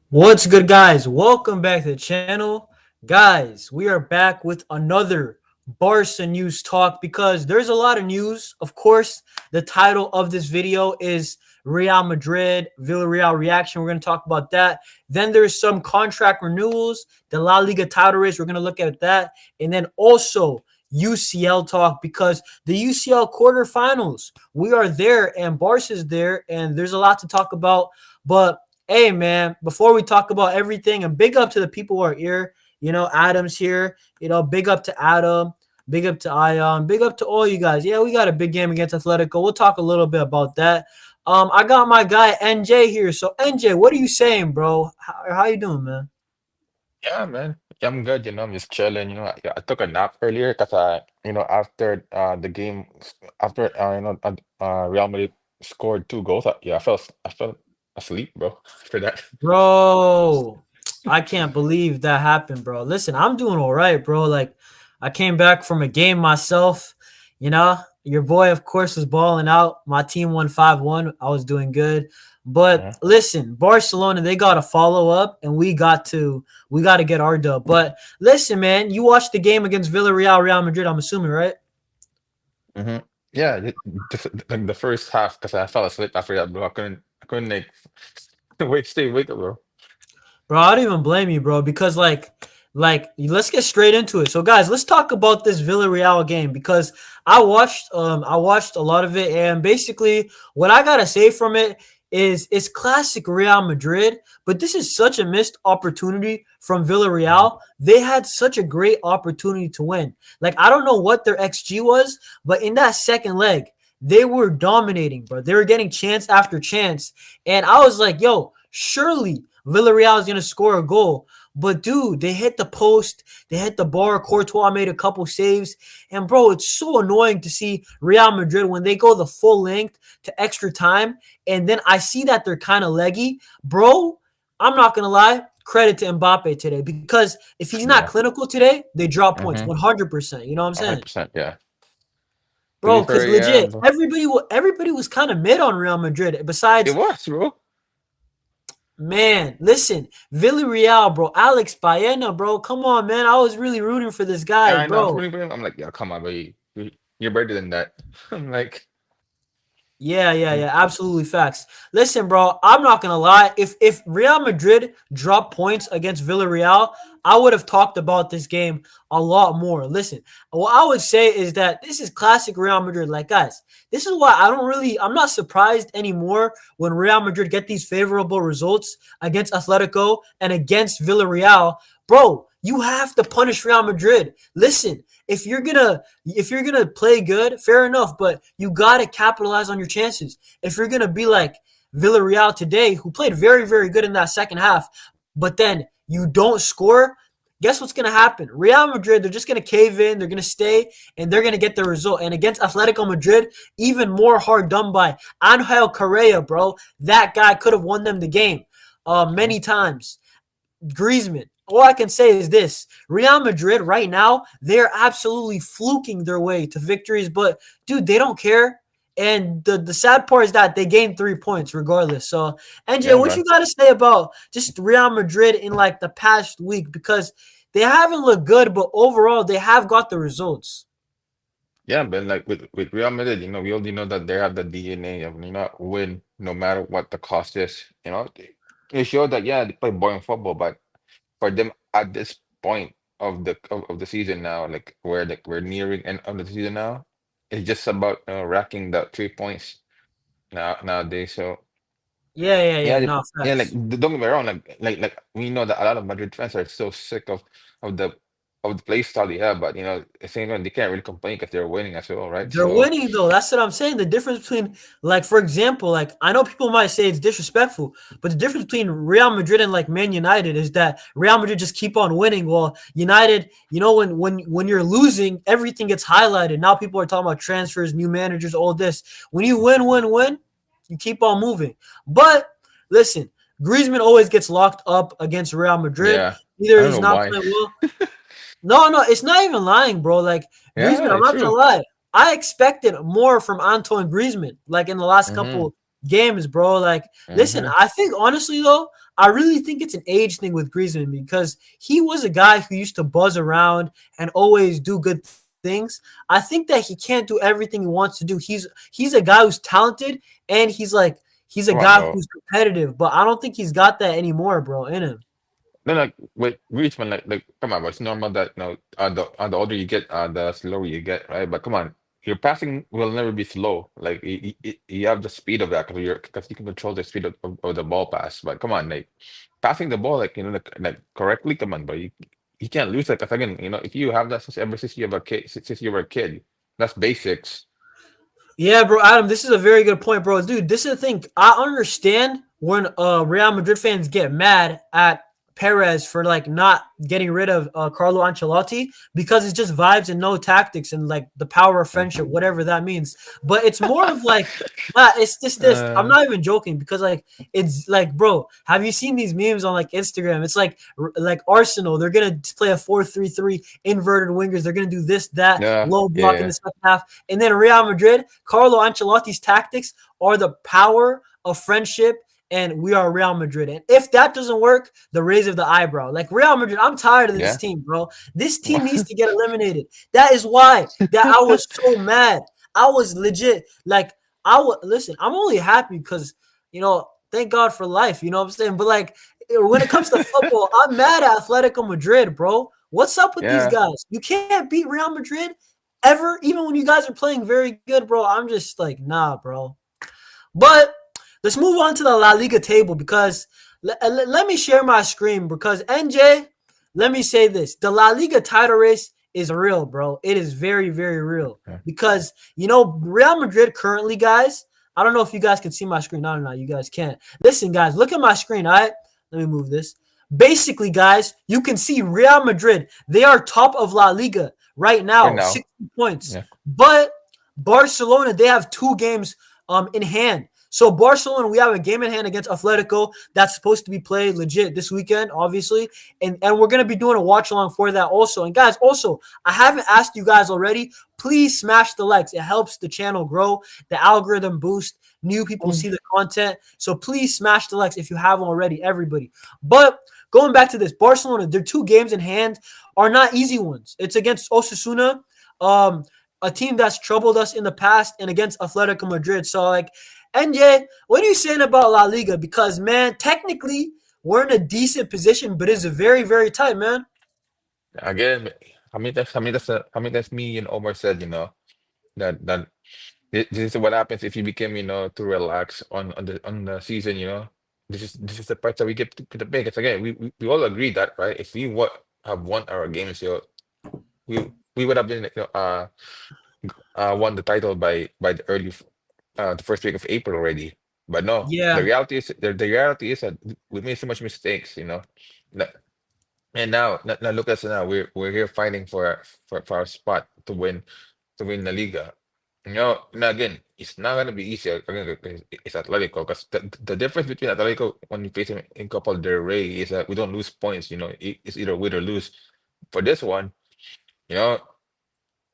What's good, guys? Welcome back to the channel. Guys, we are back with another Barca news talk because there's a lot of news. Of course, the title of this video is Real Madrid, Villarreal reaction. We're going to talk about that. Then there's some contract renewals, the La Liga title race. We're going to look at that. And then also UCL talk because the UCL quarterfinals, we are there and Barca's there and there's a lot to talk about. But hey, man, before we talk about everything, and big up to the people who are here. Adam's here. Big up to Adam. Big up to Ion. Big up to all you guys. Yeah, we got a big game against Atletico. We'll talk a little bit about that. I got my guy NJ here. So NJ, what are you saying, bro? How you doing, man? Yeah, man. Yeah, I'm good. I'm just chilling. I took a nap earlier because after the game, after Real Madrid scored two goals. I felt asleep, bro. After that. Bro, I can't believe that happened, bro. Listen, I'm doing all right, bro. Like, I came back from a game myself. Your boy, of course, was balling out. My team won 5-1. I was doing good. But Yeah. listen, Barcelona, they got to follow up, and we got to get our dub. But listen, man, you watched the game against Villarreal, Real Madrid, I'm assuming, right? hmm Yeah, like the first half because I fell asleep after that, bro. I couldn't like stay awake, bro. Bro, I don't even blame you, bro, because let's get straight into it. So guys, let's talk about this Villarreal game because I watched a lot of it, and basically what I gotta say from it is it's classic Real Madrid, but this is such a missed opportunity from Mhm. Villarreal. They had such a great opportunity to win. Like, I don't know what their XG was, but in that second leg, they were dominating, bro. They were getting chance after chance. And I was like, yo, surely Villarreal is going to score a goal. But, dude, they hit the post. They hit the bar. Courtois made a couple saves. And, bro, it's so annoying to see Real Madrid when they go the full length to extra time. And then I see that they're kind of leggy. Bro, I'm not going to lie. Credit to Mbappe today because if he's not Yeah. clinical today, they drop points Mm-hmm. 100%. You know what I'm saying? 100%. Yeah. To be Bro, because fair, yeah, legit, bro. everybody was kind of mid on Real Madrid. It Besides, was, bro. man, listen, Villarreal, bro, Alex Baena, bro, come on, man. I was really rooting for this Yeah, guy, I know. bro. I'm like, yeah, come on, bro. You're better than that. I'm like, Yeah, yeah, mm, yeah, absolutely facts. Listen, bro, I'm not gonna lie. If Real Madrid dropped points against Villarreal, I would have talked about this game a lot more. Listen, what I would say is that this is classic Real Madrid. Like, guys, this is why I'm not surprised anymore when Real Madrid get these favorable results against Atletico and against Villarreal. Bro, you have to punish Real Madrid. Listen, if you're gonna play good, fair enough, but you gotta capitalize on your chances. If you're gonna be like Villarreal today, who played very, very good in that second half, but then you don't score, guess what's gonna happen? Real Madrid, they're just gonna cave in, they're gonna stay, and they're gonna get the result. And against Atletico Madrid, even more hard done by Angel Correa, bro. That guy could have won them the game mhm. many times. Griezmann. All I can say is this: Real Madrid right now, they're absolutely fluking their way to victories, but dude, they don't care. And the sad part is that they gained 3 points regardless. So, NJ, Yeah, what man. you got to say about just Real Madrid in like the past week? Because they haven't looked good, but overall, they have got the results. Yeah, but like with Real Madrid, we already know that they have the DNA of win no matter what the cost is. They show that yeah, they play boring football, but for them at this point of the season now, like we're nearing end of the season now, it's just about racking the 3 points nowadays. So Yeah, yeah, yeah, yeah. No yeah, like facts. don't get me wrong, like we know that a lot of Madrid fans are so sick of the of the play style they have, but at the same time they can't really complain because they're winning as well, right? They're So winning though. That's what I'm saying. The difference between, like, for example, like I know people might say it's disrespectful, but the difference between Real Madrid and like Man United is that Real Madrid just keep on winning. Well, United, when you're losing, everything gets highlighted. Now people are talking about transfers, new managers, all this. When you win, you keep on moving. But listen, Griezmann always gets locked up against Real Madrid. yeah, Either I don't he's know not why. playing well. No, no, it's not even lying, bro. Like Yeah, Griezmann, I'm it's not gonna true. lie. I expected more from Antoine Griezmann, like in the last Mm-hmm. couple games, bro. Like, listen, Mm-hmm. I think honestly though, I really think it's an age thing with Griezmann because he was a guy who used to buzz around and always do good things. I think that he can't do everything he wants to do. He's a guy who's talented and he's a Come on, guy bro. who's competitive, but I don't think he's got that anymore, bro, in him. No, like with Griezmann, come on, bro. It's normal that the older you get, the slower you get, right? But come on, your passing will never be slow. Like you have the speed of that because you can control the speed of the ball pass. But come on, like passing the ball, like correctly. Come on, bro. You can't lose that. Because again, if you have that since you have a kid, since you were a kid, that's basics. Yeah, bro, Adam, this is a very good point, bro. Dude, this is the thing. I understand when Real Madrid fans get mad at Perez for like not getting rid of Carlo Ancelotti because it's just vibes and no tactics and like the power of friendship, whatever that means. But it's more of like, it's just this. I'm Uh, not even joking because like it's like, bro, have you seen these memes on like Instagram? It's like Arsenal. They're gonna play a 4-3-3 inverted wingers. They're gonna do this, that, yeah, low block in the yeah, second half, and then Real Madrid, Carlo Ancelotti's tactics are the power of friendship and we are Real Madrid. And if that doesn't work, the raise of the eyebrow. Like Real Madrid, I'm tired of this yeah. team, bro. This team needs to get eliminated. That is why that I was so mad. I was legit like I would listen. I'm only happy because thank God for life. You know what I'm saying? But like when it comes to football, I'm mad at Atletico Madrid, bro. What's up with these Yeah. guys? You can't beat Real Madrid ever, even when you guys are playing very good, bro. I'm just like, nah, bro. But let's move on to the La Liga table because let me share my screen because NJ, let me say this. The La Liga title race is real, bro. It is very, very real Yeah. because, Real Madrid currently, guys, I don't know if you guys can see my screen. No, you guys can't. Listen, guys, look at my screen, all right? Let me move this. Basically, guys, you can see Real Madrid. They are top of La Liga right For now, now. 60 points. Yeah. But Barcelona, they have 2 games in hand. So Barcelona, we have a game in hand against Atletico that's supposed to be played legit this weekend, obviously, and we're gonna be doing a watch along for that also. And guys, also, I haven't asked you guys already. Please smash the likes. It helps the channel grow, the algorithm boost, new people Mm. see the content. So please smash the likes if you haven't already, everybody. But going back to this, Barcelona, their 2 games in hand are not easy ones. It's against Osasuna, a team that's troubled us in the past, and against Atletico Madrid. So like NJ, what are you saying about La Liga? Because man, technically we're in a decent position, but it's very, very tight, man. Again, I mean that's me and Omar said, that this is what happens if you become, too relaxed on the season, This is the part that we get to the biggest. Again, we all agree that, right? If we have won our games, we would have been, won the title by the first week of April already. But no, the Yeah, reality is the reality is that we made so much mistakes, Na- And now look at us now. We're here fighting for our spot to win the Liga. Now again, it's not gonna be easy. Again, 'cause it's Atletico. Because the difference between Atletico when you face him in Copa del Rey is that we don't lose points. It's either win or lose. For this one, you know,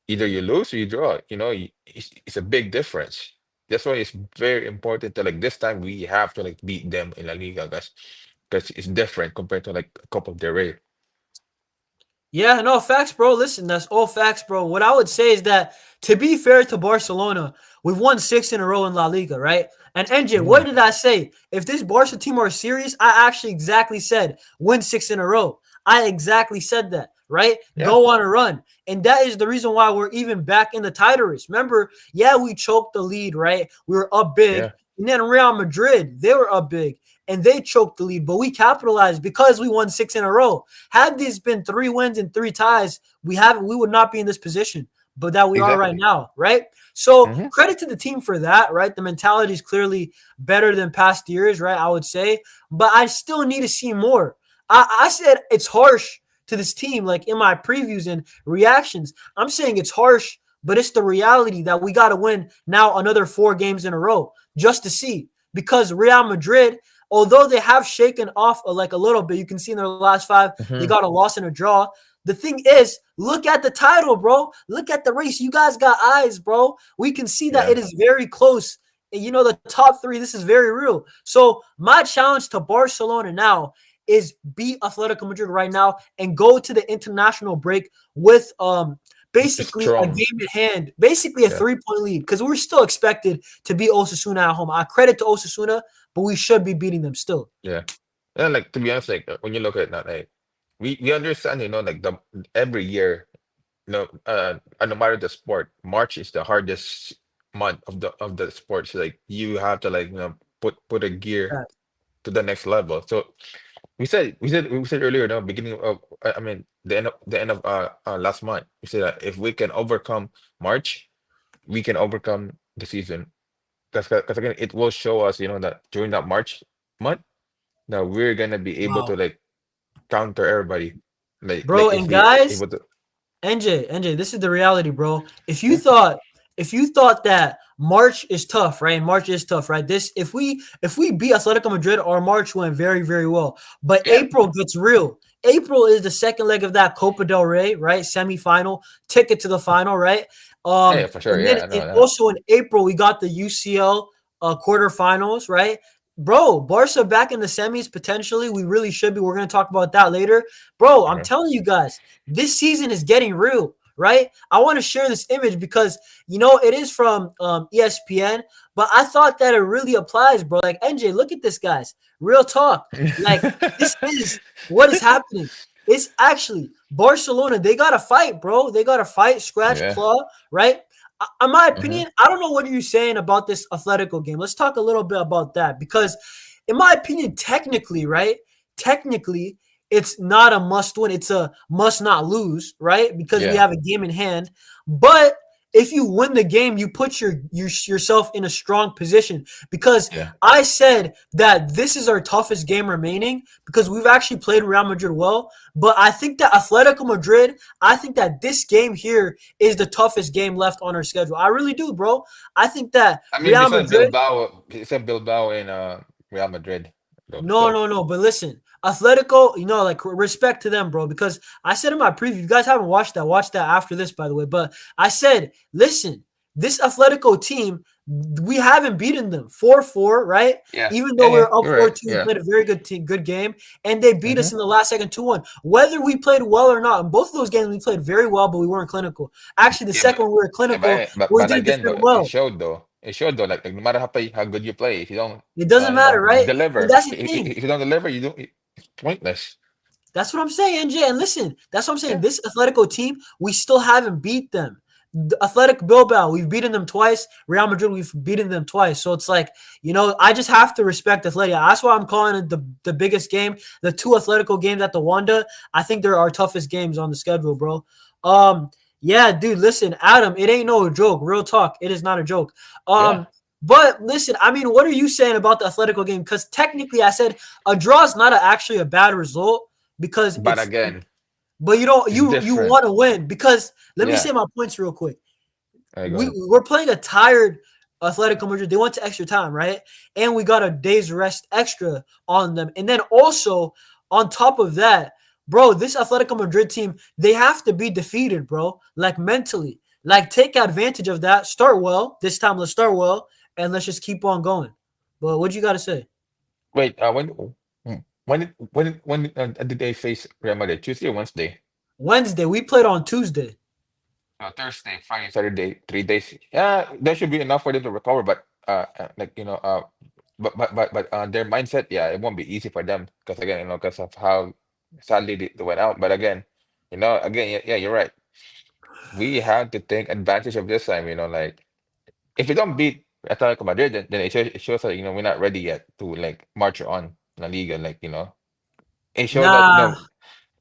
either you lose or you draw. It's a big difference. That's why it's very important to, like, this time we have to, like, beat them in La Liga, guys, because it's different compared to, like, Copa del Rey. yeah, no facts, bro. Listen, that's all facts, bro. What I would say is that to be fair to Barcelona, we've won 6 in a row in La Liga, right? And NJ, what Mhm. did I say? If this Barca team are serious, I actually exactly said win 6 in a row. I exactly said that, right? Yeah, Go on a run. And that is the reason why we're even back in the title race. Remember, yeah, we choked the lead, right? We were up big. yeah, And then Real Madrid, they were up big and they choked the lead, but we capitalized because we won 6 in a row. Had these been 3 wins and 3 ties, we would not be in this position, but that we are right exactly. now, right? So Hmm. credit to the team for that, right? The mentality is clearly better than past years, right? I would say, but I still need to see more. I said it's harsh to this team, like in my previews and reactions. I'm saying it's harsh, but it's the reality that we got to win now another 4 games in a row just to see because Real Madrid, although they have shaken off like a little bit, you can see in their last 5, they Hmm. got a loss and a draw. The thing is, look at the title, bro. Look at the race. You guys got eyes, bro. We can see that Yeah. it is very close the top three. This is very real. So my challenge to Barcelona now is beat Atletico Madrid right now and go to the international break with basically a Strong. game in hand, basically a Yeah. 3-point lead because we're still expected to beat Osasuna at home. I credit to Osasuna, but we should be beating them still. Yeah. And like to be honest, like when you look at that, like we understand, like the every year, and no matter the sport, March is the hardest month of the sport. So like you have to like put a gear Yeah. to the next level. So we said earlier, beginning of I mean the end of last month, we said that if we can overcome March, we can overcome the season. Because again, it will show us, that during that March month, that we're gonna be able to Wow. like counter everybody. Like Bro, if and we guys, able to, NJ, this is the reality, bro. yeah, If you thought that March is tough, right? And March is tough, right? This if we beat Atletico Madrid, our March went very, very well. But yeah, April gets real. April is the second leg of that Copa del Rey, right? Semifinal, ticket to the final, right? yeah, for sure, And then yeah, I know that. also in April, we got the UCL quarterfinals, right? Bro, Barca back in the semis potentially. We really should be. We're gonna talk about that later. Bro, I'm Okay. telling you guys, this season is getting real, right? I want to share this image because it is from ESPN, but I thought that it really applies, bro. Like NJ, look at this, guys. Real talk. Like this is what is happening. It's actually Barcelona. They gotta fight, bro. They gotta fight, scratch, Yeah. claw, right? In my Hmm. opinion, I don't know what you're saying about this Atletico game. Let's talk a little bit about that because, in my opinion, technically, right? Technically, it's not a must win. It's a must not lose, right? Because we Yeah. have a game in hand. But if you win the game, you put yourself in a strong position. Because Yeah. I said that this is our toughest game remaining because we've actually played Real Madrid well. But I think that Atletico Madrid, I think that this game here is the toughest game left on our schedule. I really do, bro. I think that I mean, Real Madrid. besides Bilbao and Real Madrid, though. No, So no, no. But listen, Atletico, like respect to them, bro. Because I said in my preview, you guys haven't watched that. Watch that after this, by the way. But I said, listen, this Atletico team, we haven't beaten them 4-4, right? yeah, Even yeah, though we yeah, were up you're right. 4-2, we Yeah. played a very good team, good game, and they beat us Hmm. in the last second 2-1. Whether we played well or not, in both of those games, we played very well, but we weren't clinical. Actually, the Yeah, second one we were yeah, clinical, we but didn't again defend though, it well. showed though. It showed though, like no matter how good you play, if you don't, It doesn't matter, right? And deliver. that's the thing. If you don't deliver, you don't. It's pointless. That's what I'm saying, Jay. And listen, that's what I'm saying. Yeah. This Atletico team, we still haven't beat them. The Athletic Bilbao, we've beaten them twice. Real Madrid, we've beaten them twice. So it's like, I just have to respect Atletico. That's why I'm calling it the biggest game. The two Atletico games at the Wanda, I think they're our toughest games on the schedule, bro. Yeah, dude, listen, Adam, it ain't no joke. Real talk. It is not a joke. Yeah. But listen, I mean, what are you saying about the Atletico game? Because technically, I said a draw is not actually a bad result because But again, but you don't it's you different. want to win because let me Yeah. say my points real quick. There you We go. we're playing a tired Atletico Madrid. They went to extra time, right? And we got a day's rest extra on them. And then also on top of that, bro, this Atletico Madrid team, they have to be defeated, bro. Like mentally. Like take advantage of that. Start well. This time let's start well and let's just keep on going. But what you got to say? Wait, when did they face Real Madrid? Tuesday or Wednesday? Wednesday. We played on Tuesday. Thursday, Friday, Saturday, 3 days. Yeah, that should be enough for them to recover. But like their mindset, yeah, it won't be easy for them because again, because of how sadly they went out. But again, again, yeah, yeah, you're right. We have to take advantage of this time. Like if we don't beat Atletico Madrid, then it shows that we're not ready yet to like march on La Liga. Like it shows that Nah,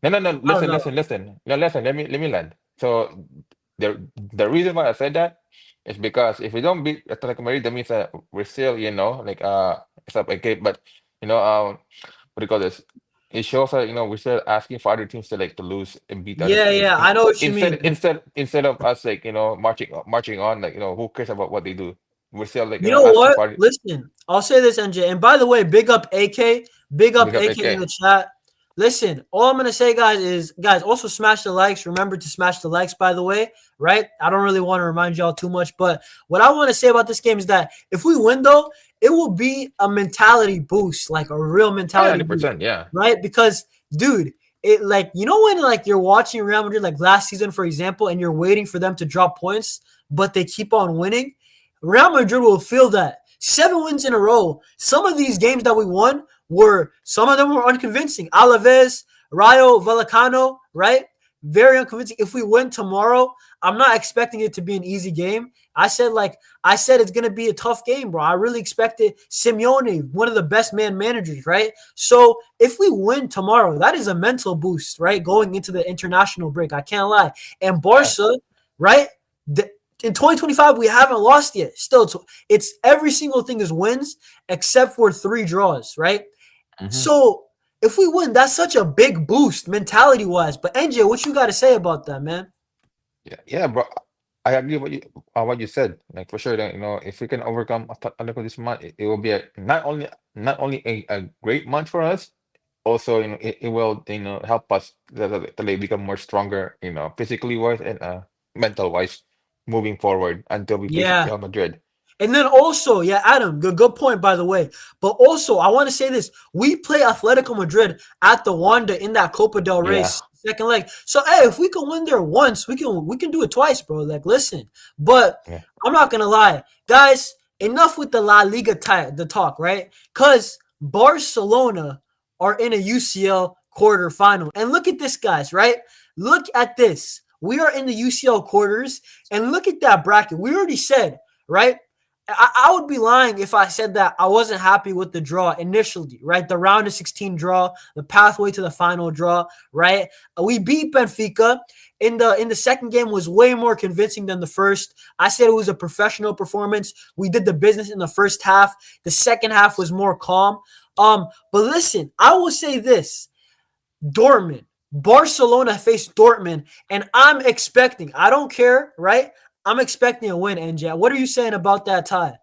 no, no, no. I don't Listen, know. listen, listen. No, listen. Let me land. So the reason why I said that is because if we don't beat Atletico Madrid, that means that we're still, like it's up okay. But what do you call this? It shows that we're still asking for other teams to like to lose and beat other Yeah, teams. yeah, I know what you Instead mean. instead instead of us like marching on, like who cares about what they do? We're still like You know asking what? for other, Listen, I'll say this, NJ. And by the way, big up AK. Big up big up AK in AK. the chat. Listen, all I'm gonna say, guys, is guys also smash the likes. Remember to smash the likes, by the way, right? I don't really want to remind y'all too much, but what I want to say about this game is that if we win, though, it will be a mentality boost, like a real Oh, yeah, mentality boost, 100%. Yeah. right? Because, dude, it like when like you're watching Real Madrid like last season, for example, and you're waiting for them to drop points, but they keep on winning. Real Madrid will feel that 7 wins in a row. Some of these games that we won some of them were unconvincing. Alaves, Rayo Vallecano, right? Very unconvincing. If we win tomorrow, I'm not expecting it to be an easy game. I said it's gonna be a tough game, bro. I really expected Simeone, one of the best managers, right? So if we win tomorrow, that is a mental boost, right? Going into the international break. I can't lie. And Yeah. Barca, right? The, in 2025, we haven't lost yet. Still, it's every single thing is wins except for 3 draws, right? Hmm. So if we win, that's such a big boost mentality wise. But NJ, what you got to say about that, man? Yeah, yeah, bro. I agree with what you said. Like for sure that if we can overcome Atletico this month, it will be not only a great month for us, also it will help us to like become more stronger, physically wise and mental wise moving forward until we face Yeah. Real Madrid. And then also, yeah, Adam, good point, by the way. But also, I want to say this. We play Atletico Madrid at the Wanda in that Copa del Rey Yeah, second leg. So, hey, if we can win there once, we can do it twice, bro. Like, listen. But yeah. I'm not gonna lie. Guys, enough with the La Liga the talk, right? Because Barcelona are in a UCL quarterfinal. And look at this, guys, right? Look at this. We are in the UCL quarters, and look at that bracket. We already said, right? I would be lying if I said that I wasn't happy with the draw initially, right? The round of 16 draw, the pathway to the final draw, right? We beat Benfica. In the second game was way more convincing than the first. I said it was a professional performance. We did the business in the first half. The second half was more calm. But listen, I will say this. Dortmund, Barcelona faced Dortmund, and I'm expecting, I don't care, right? I'm expecting a win, NJ. What are you saying about that tie?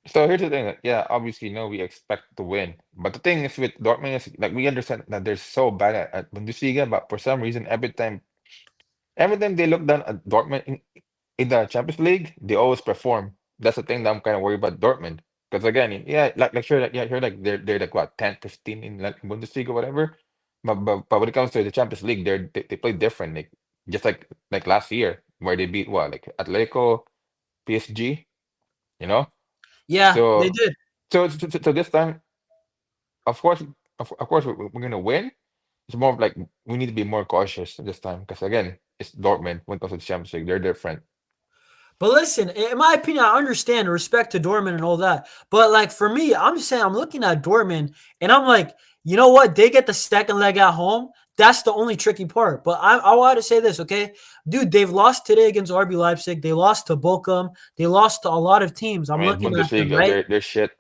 So here's the thing. Yeah, obviously, we expect to win, but the thing is with Dortmund is like we understand that they're so bad at Bundesliga, but for some reason, every time they look down at Dortmund in the Champions League, they always perform. That's the thing that I'm kind of worried about Dortmund. Because again, yeah, like sure, like yeah, here like they're like what 10, 15 in like Bundesliga, whatever. But when it comes to the Champions League, they play different. Like just like last year where they beat what like Atletico, PSG, you know. Yeah, they So did. so this time, of course, of course we're gonna win. It's more of like we need to be more cautious this time because again, it's Dortmund when it comes to the Champions League. They're different. But listen, in my opinion, I understand respect to Dortmund and all that. But like for me, I'm just saying I'm looking at Dortmund and I'm like, you know what? They get the second leg at home. That's the only tricky part. But I want to say this, okay? Dude, they've lost today against RB Leipzig. They lost to Bochum. They lost to a lot of teams. I I'm mean, looking at them, Bundesliga, right? they're shit.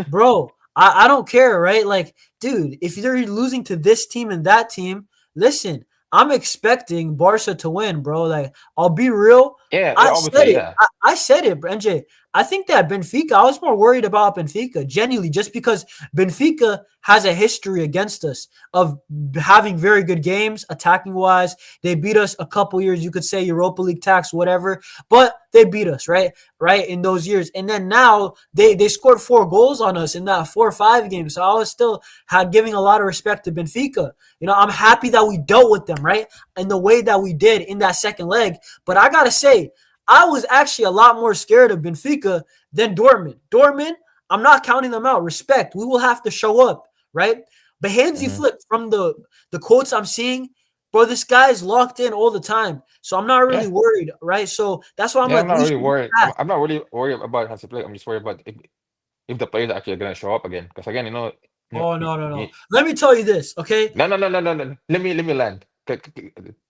Bro, I don't care, right? Like, dude, if they're losing to this team and that team, listen, I'm expecting Barca to win, bro. Like, I'll be real. Yeah, I yeah, said obviously, it. yeah. I said it, NJ. I think that Benfica, I was more worried about Benfica, genuinely, just because Benfica has a history against us of having very good games, attacking wise. They beat us a couple years, you could say Europa League tax, whatever, but they beat us, right? Right in those years. And then now they scored 4 goals on us in that 4 or 5 games. So I was still giving a lot of respect to Benfica. I'm happy that we dealt with them, right? In the way that we did in that second leg. But I gotta say, I was actually a lot more scared of Benfica than Dortmund. Dortmund, I'm not counting them out. Respect. We will have to show up, right? But Hansi Hmm. Flick, from the quotes I'm seeing, bro, this guy is locked in all the time. So I'm not really Yeah, worried, right? So that's why I'm yeah. like, I'm not we really should be worried. I'm, fast. I'm not really worried about Hansi Flick. I'm just worried about if the players actually are gonna show up again. Because again, Oh, no, no, no. Let me tell you this, okay? no, no, no, no, no, no. Let me land.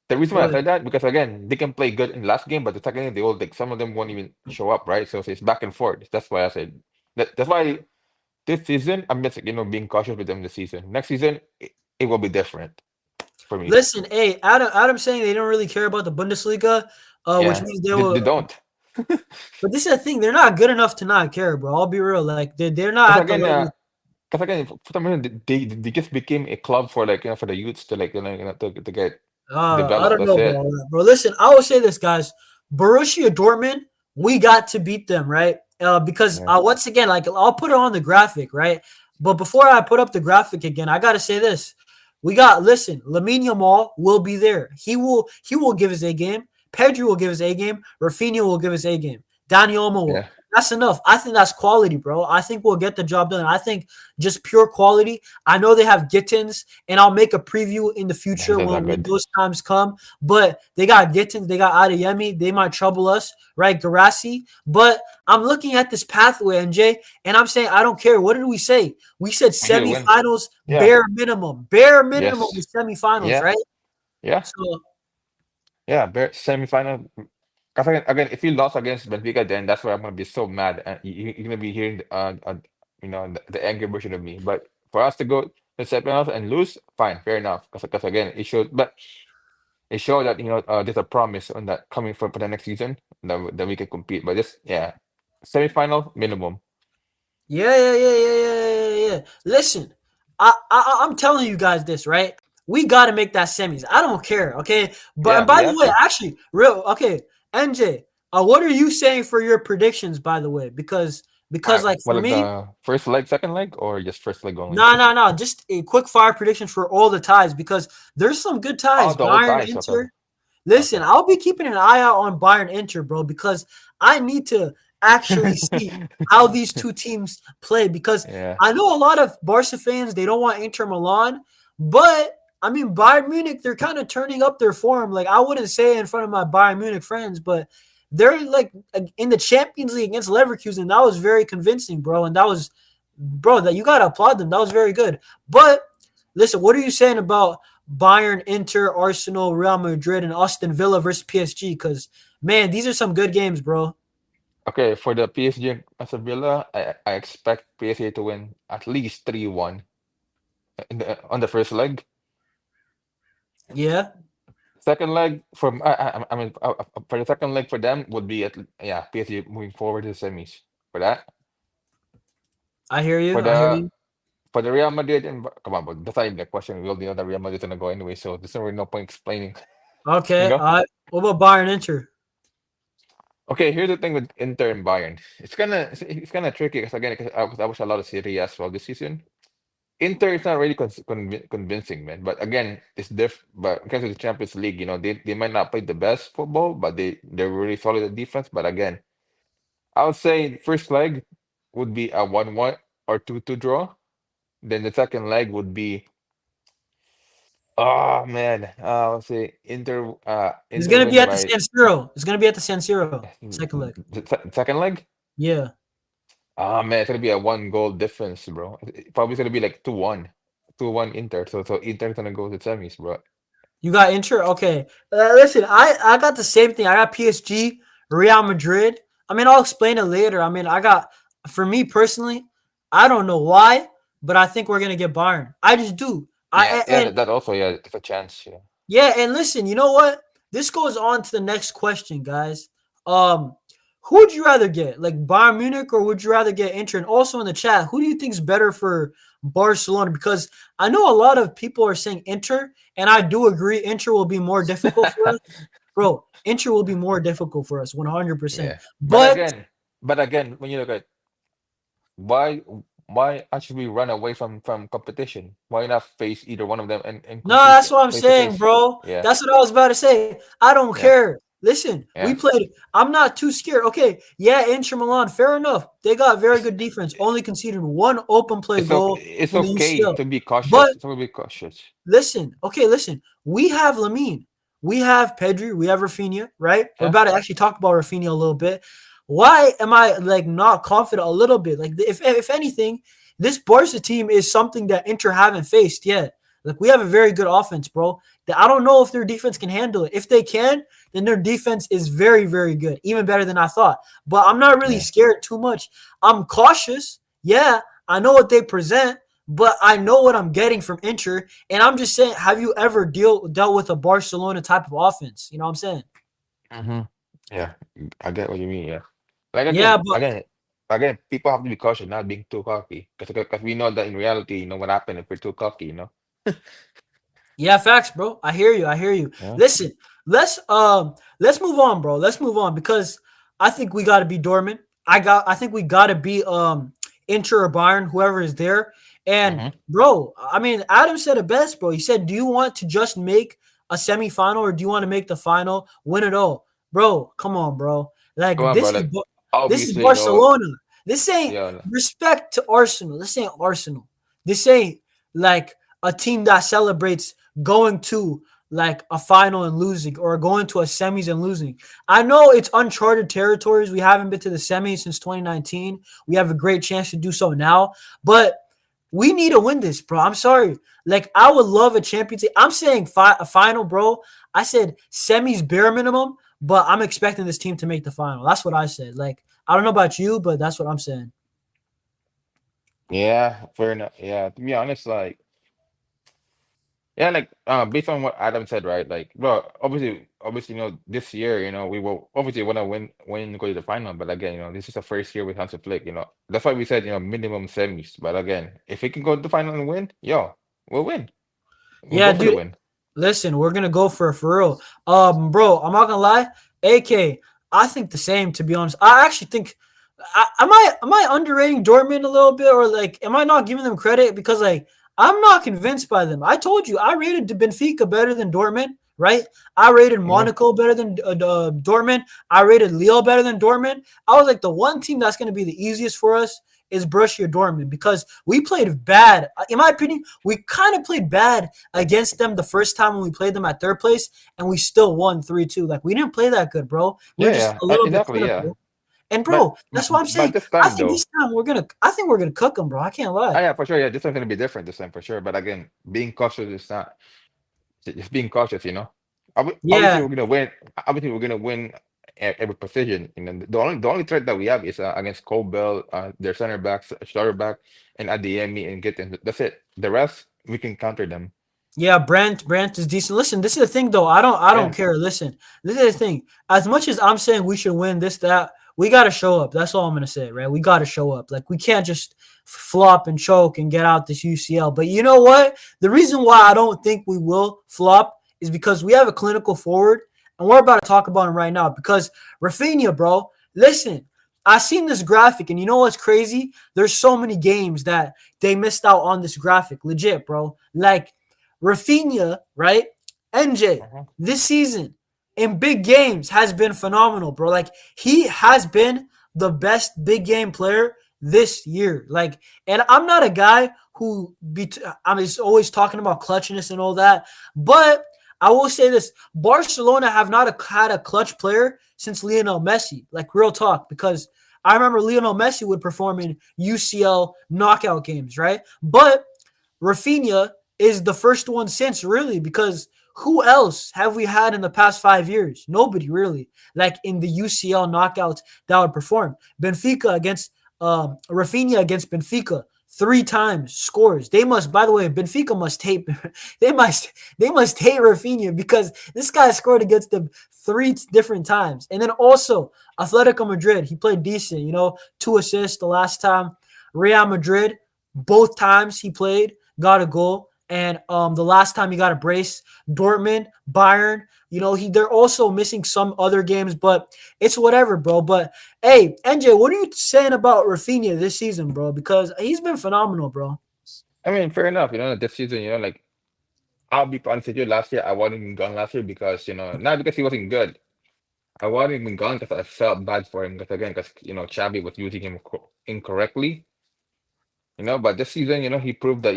The reason why Go I ahead. said that because again, they can play good in last game, but the second game they all like some of them won't even show up, right? So it's back and forth. That's why I said that's why this season I'm just being cautious with them this season. Next season it will be different for me. Listen, hey, Adam saying they don't really care about the Bundesliga, which Yeah, means they they will. don't. But this is the thing; they're not good enough to not care, bro. I'll be real. Like they're not Because at the again, level. because again, for some reason, they just became a club for like for the youths to like to get I developed. don't That's know, it. bro. Listen, I will say this, guys. Borussia Dortmund, we got to beat them, right? Because Yeah, once again, like I'll put it on the graphic, right? But before I put up the graphic again, I gotta say this. We got listen, Lamine Yamal will be there. He will give his A game. Pedri will give his A game. Rafinha will give his A game. Daniel Olmo will. yeah. That's enough. I think that's quality, bro. I think we'll get the job done. I think just pure quality. I know they have Gittins, and I'll make a preview in the future That's not when good. those times come. But they got Gittins, they got Adeyemi. They might trouble us, right? Garassi. But I'm looking at this pathway, NJ, and I'm saying I don't care. What did we say? We said We should win. semifinals, Yeah. bare minimum. Bare minimum Yes. is semifinals, Yeah. right? Yeah. So Yeah. Semi-final. Because again, if you lost against Benfica, then that's where I'm gonna be so mad, and you're gonna be hearing the angry version of me. But for us to go to semifinals and lose, fine, fair enough. Because again, it showed that there's a promise on that coming for the next season that we can compete. But just semi-final minimum. yeah, yeah, yeah, yeah, yeah, yeah, yeah. Listen, I'm telling you guys this, right? We got to make that semis. I don't care, okay? But and Yeah, we by the have way, to. actually, real okay, NJ, what are you saying for your predictions? By the way, because like What for like me, the first leg, second leg, or just first leg only? no, no, no, just a quick fire prediction for all the ties because there's some good ties. Oh, the old Bayern, ties. Okay, Inter. Listen, okay. I'll be keeping an eye out on Bayern Inter, bro, because I need to actually see how these two teams play because Yeah. I know a lot of Barca fans they don't want Inter Milan, but I mean Bayern Munich they're kind of turning up their form. Like I wouldn't say it in front of my Bayern Munich friends, but they're like in the Champions League against Leverkusen. That was very convincing, bro, and that was bro that you gotta applaud them. That was very good. But listen, what are you saying about Bayern, Inter, Arsenal, Real Madrid, and Aston Villa versus PSG? Because man, these are some good games, bro. Okay, for the PSG as a Villa, I expect PSG to win at least 3-1 on the first leg. Yeah, Second leg I mean for the second leg for them would be PSG moving forward to the semis for that. I hear For you. I hear the you. for the Real Madrid and come on, but that's not even the question. We already know that Real Madrid is gonna go anyway, so there's really no point explaining. You Okay. know? What about Bayern, Inter? Okay, here's the thing with Inter and Bayern. It's kind of tricky because again, 'cause I watched a lot of Serie A as well this season. Inter is not really convincing, man. But again, it's diff. But because of the Champions League, they might not play the best football, but they're really solid at defense. But again, I would say first leg would be a 1-1 or 2-2 draw. Then the second leg would be oh man, I would say It's Inter gonna be wins at the by San Siro. It's gonna be at the San Siro. Second leg. the second leg. Yeah. Ah man, it's gonna be a one goal difference, bro. Probably gonna be like 2-1. 2-1 Inter. So Inter's gonna go to semis, bro. You got Inter? Okay. Listen, I got the same thing. I got PSG, Real Madrid. I mean, I'll explain it later. I mean, for me personally, I don't know why, but I think we're going to get Bayern. I just do. Yeah, yeah, And that also, yeah, it's a chance, yeah. yeah, and listen, you know what? This goes on to the next question, guys. Um, who would you rather get, like Bayern Munich, or would you rather get Inter? And also in the chat, who do you think is better for Barcelona? Because I know a lot of people are saying Inter, and I do agree, Inter will be more difficult for us, bro. Inter will be more difficult for us, 100%. Yeah. But But again, when you look at why why actually we run away from competition? Why not face either one of them and no, compete that's what I'm face to saying, face? bro. Yeah, That's what I was about to say. I don't yeah, care. Listen, we yeah. played. I'm not too scared. Okay, yeah, Inter Milan, fair enough. They got very It's good defense, only conceded one open play goal it's in the okay UCL. to be cautious. But It's okay to be cautious. listen, okay, listen. We have Lamine, we have Pedri, we have Rafinha, right? We're Yeah. about to actually talk about Rafinha a little bit. Why am I like not confident a little bit? Like if anything, this Barca team is something that Inter haven't faced yet. Like we have a very good offense, bro. I don't know if their defense can handle it. If they can, then their defense is very, very good, even better than I thought. But I'm not really Yeah. scared too much. I'm cautious. Yeah, I know what they present, but I know what I'm getting from Inter. And I'm just saying, have you ever dealt with a Barcelona type of offense? You know what I'm saying? Hmm. Yeah, I get what you mean. Yeah. Like Yeah, again, but again. again, people have to be cautious, not being too cocky, because we know that in reality, what happened if we're too cocky. Yeah, facts, bro. I hear you. I hear you. Yeah. Listen, let's move on, bro. Let's move on because I think we got to be Dortmund. I think we got to be Inter or Bayern, whoever is there. And Hmm. bro, I mean, Adam said it best, bro. He said, "Do you want to just make a semifinal or do you want to make the final, win it all?" Bro, come on, bro. Come Like on, bro. Like, this is obviously, Barcelona. This ain't yeah, respect to Arsenal. This ain't Arsenal. This ain't like a team that celebrates going to like a final and losing or going to a semis and losing. I know it's uncharted territories. We haven't been to the semis since 2019. We have a great chance to do so now, but we need to win this, bro. I'm sorry. Like I would love a championship. I'm saying a final, bro. I said semis bare minimum, but I'm expecting this team to make the final. That's what I said. Like I don't know about you, but that's what I'm saying. yeah, fair enough. Yeah, to be honest, like, yeah, like, based on what Adam said, right? Like, bro, obviously, this year, we will obviously want to win, go to the final. But again, this is the first year with Hansi Flick. That's why we said, minimum semis. But again, if we can go to the final and win, yo, we'll win. We'll Yeah, go for the dude. win. Listen, we're gonna go for real. Bro, I'm not gonna lie. AK, I think the same. To be honest, I actually think. Am I underrating Dortmund a little bit, or like, am I not giving them credit because like I'm not convinced by them? I told you I rated Benfica better than Dortmund, right? I rated Yeah, Monaco better than Dortmund. I rated Lille better than Dortmund. I was like, the one team that's gonna be the easiest for us is Borussia Dortmund because we played bad. In my opinion, we kind of played bad against them the first time when we played them at third place, and we still won 3-2. Like we didn't play that good, bro. We were yeah, just yeah, a little bit exactly, yeah. clinical. And But bro, that's what I'm but saying. this I time think though. this time I think we're gonna cook them, bro. I can't lie. Yeah, for sure. Yeah, this one's gonna be different this time for sure. But again, being cautious is not just being cautious. Obviously, Yeah, we're gonna win. Obviously, we're gonna win every position. The only threat that we have is against Cole Bell, their center backs, starter back, and Adeyemi and Gitten. That's it. The rest we can counter them. yeah. Brandt is decent. Listen, this is the thing though. I don't Yeah. care. Listen, this is the thing. As much as I'm saying we should win this that, we gotta show up. That's all I'm gonna say, right? We gotta show up. Like we can't just flop and choke and get out this UCL. But you know what? The reason why I don't think we will flop is because we have a clinical forward, and we're about to talk about him right now. Because Raphinha, bro, listen. I seen this graphic, and you know what's crazy? There's so many games that they missed out on this graphic. Legit, bro. Like Raphinha, right? NJ, Uh-huh. this season in big games has been phenomenal, bro. Like he has been the best big game player this year. Like, and I'm not a guy who I'm just always talking about clutchness and all that, but I will say this: Barcelona have not had a clutch player since Lionel Messi. Like real talk, because I remember Lionel Messi would perform in UCL knockout games, right? But Rafinha is the first one since, really, because who else have we had in the past 5 years? Nobody really. Like in the UCL knockouts that would perform. Benfica against Rafinha against Benfica 3 times scores. They must, by the way, Benfica must hate they must hate Rafinha because this guy scored against them 3 different times. And then also Atletico Madrid, he played decent, 2 assists the last time. Real Madrid, both times he played, got a goal. And the last time he got a brace, Dortmund, Bayern, they're also missing some other games, but it's whatever, bro. But hey, NJ, what are you saying about Rafinha this season, bro? Because he's been phenomenal, bro. I mean, fair enough. This season, like, I'll be honest with you. Last year, I wanted him gone last year because not because he wasn't good. I wanted him gone because I felt bad for him because again, because Xavi was using him incorrectly. But this season, he proved that,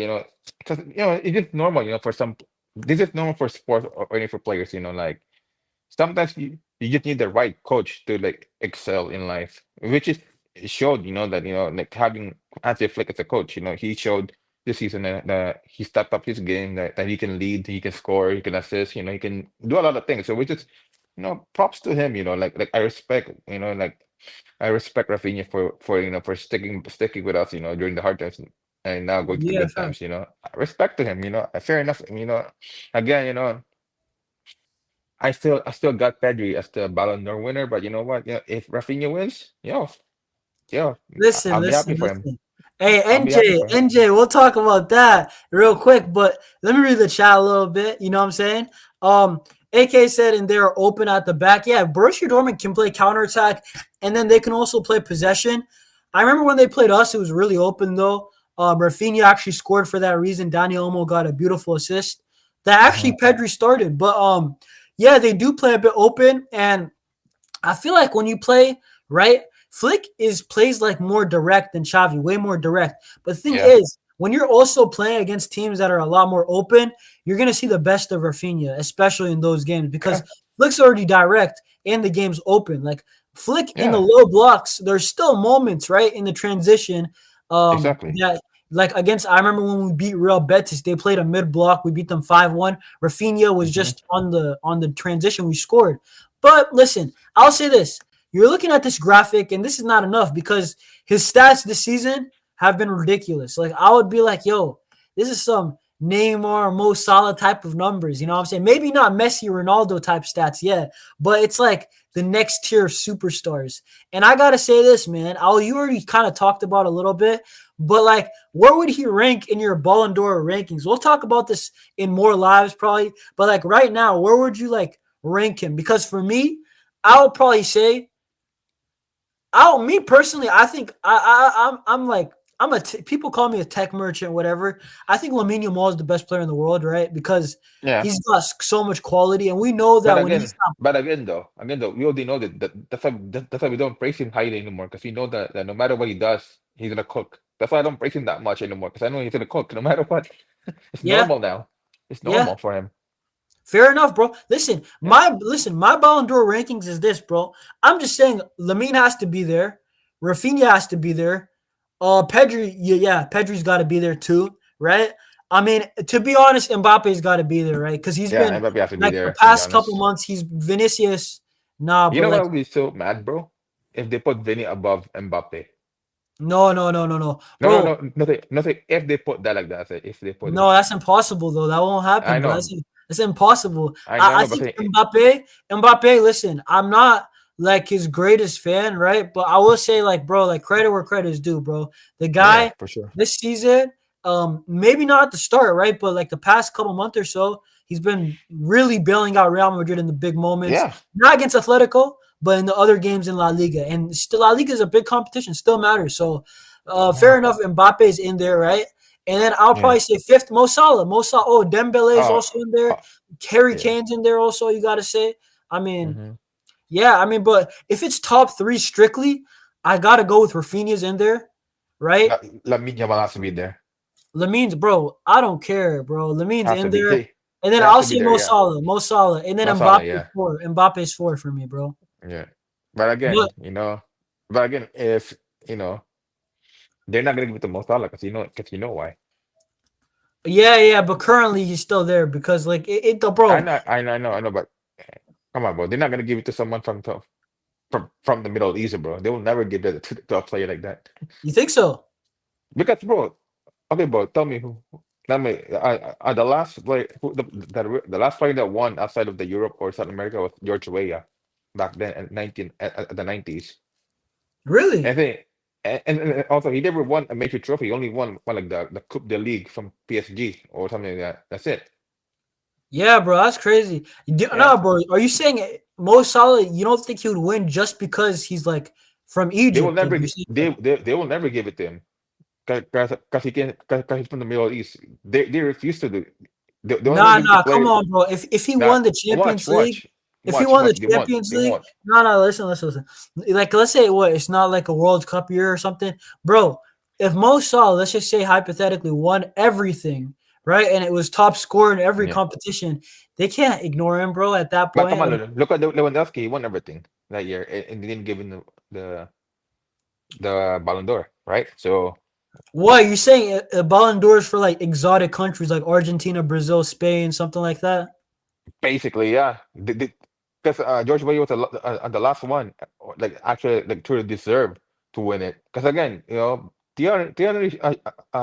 because it's just normal, for some. This is normal for sports or any for players. Like sometimes you just need the right coach to like excel in life, which is it showed, that like having Hansi Flick as a coach, he showed this season that he stepped up his game, that he can lead, he can score, he can assist, he can do a lot of things. So which is, props to him, like I respect Rafinha for sticking with us, during the hard times and now going to the Yeah, good fam. times. I respect to him. Fair enough. Again, I still got Pedri as the Ballon d'Or winner, but you know what? If Rafinha wins, Yeah, Listen, I'll be happy listen, for him. listen. Hey, I'll be happy NJ, for him. NJ, we'll talk about that real quick, but let me read the chat a little bit. You know what I'm saying? AK said, and they're open at the back. Yeah, Borussia Dortmund can play counterattack, and then they can also play possession. I remember when they played us, it was really open, though. Raphinha actually scored for that reason. Daniel Olmo got a beautiful assist. That Mhm. actually Pedri started, but yeah, they do play a bit open, and I feel like when you play right, Flick is plays like more direct than Xavi, way more direct. But the thing Yeah, is, when you're also playing against teams that are a lot more open, you're gonna see the best of Rafinha, especially in those games because yeah, Flick's already direct and the game's open. Like Flick in the yeah. low blocks, there's still moments right in the transition Exactly. that like against I remember when we beat Real Betis, they played a mid block, we beat them 5-1. Rafinha was Hmm. just on the transition, we scored. But listen, I'll say this. You're looking at this graphic, and this is not enough because his stats this season have been ridiculous. Like, I would be like, yo, this is some Neymar, Mo Salah type of numbers. You know what I'm saying? Maybe not Messi, Ronaldo type stats yet, but it's like the next tier of superstars. And I got to say this, man. You already kind of talked about a little bit, but like, where would he rank in your Ballon d'Or rankings? We'll talk about this in more lives probably, but like right now, where would you like rank him? Because for me, I would probably say, me personally, I think I'm like people call me a tech merchant, whatever. I think Lamine Yamal is the best player in the world, right? Because Yeah. he's got so much quality, and we know But that when he's again, but again though, we already know that's why we don't praise him highly anymore because we know that no matter what he does, he's gonna cook. That's why I don't praise him that much anymore because I know he's gonna cook no matter what. It's yeah, normal now. It's yeah, normal for him. fair enough, bro. Listen, Yeah. my Ballon d'Or rankings is this, bro. I'm just saying Lamine has to be there, Rafinha has to be there, Pedri, yeah, Pedri's got to be there too, right? I mean, to be honest, Mbappe's got to be there, right? Because he's Yeah, been Mbappe has to be like the there to be past couple honest. months, he's Vinicius, nah, You but know what like I would be so mad, bro? If they put Vinny above Mbappe. no, no, no, no, no, No, no, bro. no, nothing, nothing. If they put that like that, I said if they put him. No, that's impossible though. That won't I happen, bro. know, That's impossible. I I know, but think say, Mbappe. Listen, I'm not like his greatest fan, right? But I will say, like, bro, like credit where credit is due, bro. The yeah, guy for sure. this season, maybe not at the start, right? But like the past couple months or so, he's been really bailing out Real Madrid in the big moments. Yeah. Not against Atletico, but in the other games in La Liga. And still, La Liga is a big competition, still matters. So, fair Mhm. enough. Mbappe is in there, right? And then I'll Yeah. probably say fifth, Mo Salah. Mo Salah. Oh, Dembele is Oh, also in there. uh, Harry yeah. Kane's in there also. You got to say. I mean, Hmm. yeah. I mean, but if it's top three strictly, I got to go with Rafinha's in there, right? Lamine Yamal has to be there. Lamine's, bro. I don't care, bro. Lamine's Has to in be. there, and then He has I'll to be say there. Mo Yeah. Salah, Mo Salah, and then Masala. Mbappe's Yeah. four. Mbappe's four for me, bro. Yeah. But But again, but again, if they're not gonna give it to Masala because you know why. yeah, yeah. But currently he's still there because like I bro. know, I know, I know, I know. But come on, bro. They're not gonna give it to someone from the Middle East, bro. They will never give that to a player like that. You think so? Because, bro, okay, bro, tell me, the last player, the last player that won outside of the Europe or South America was George Weah back then at the 90s. I Really? think, and also he never won a major trophy. He only won like the Coupe de League from PSG or something like that. That's it. Yeah, bro, that's crazy. Yeah, No, bro, are you saying Mo Salah? You don't think he would win just because he's like from they will Egypt? Or never you gi- saying like, they will never give it to him because cause he's from the Middle East. They refuse to do. They only nah, give it to nah, come player. on, bro. If he Now won the watch, Champions League, watch, if he watch, won the watch. They won't. Champions They League, won't. no, no, listen. Like, let's say what it's not like a World Cup year or something, bro. If Mo Salah, let's just say hypothetically, won everything, right, and it was top scorer in every Yeah. competition, they can't ignore him, bro. At that But come point, on, like, look at Lewandowski. He won everything that year, and they didn't give him the the Ballon d'Or, right? So what you're saying? Ballon d'Ors for like exotic countries like Argentina, Brazil, Spain, something like that. basically, yeah, because George Weah was the last one, like actually like truly deserved to win it. Because again, Thierry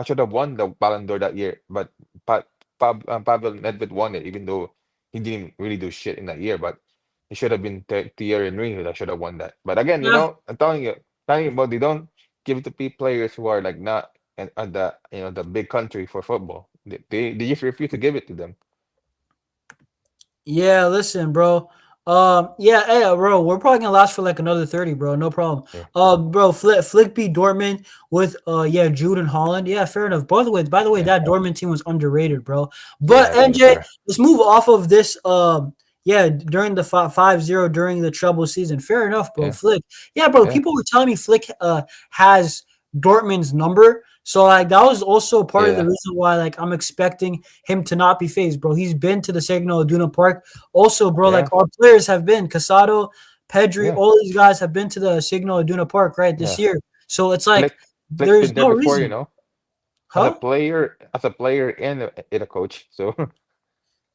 should have won the Ballon d'Or that year, but Pavel Nedved won it, even though he didn't really do shit in that year. But it should have been Thierry Henry that should have won that. But again, Yeah, I'm telling you, about they don't. give it to players who are like not and the the big country for football. They just refuse to give it to them. Yeah, listen, bro. Yeah, hey, bro, we're probably gonna last for like another 30, bro. No problem. Yeah, Bro, Flick beat Dortmund with yeah, Jude and Holland. Yeah, fair enough. By the way, yeah, that Dortmund team was underrated, bro. yeah. But I think it's NJ, fair. let's move off of this. Yeah, during the 5-0 during the trouble season. Fair enough, bro. Yeah, Flick. Yeah, bro. yeah, People were telling me Flick has Dortmund's number. So like that was also part of the yeah, reason why like I'm expecting him to not be phased, bro. He's been to the Signal Iduna Park. Also, bro, like yeah, our players have been Casado, Pedri, yeah, all these guys have been to the Signal Iduna Park, right, this yeah. year. So it's like Flick Flick's there's been there no before, reason, huh? as a player and a coach. So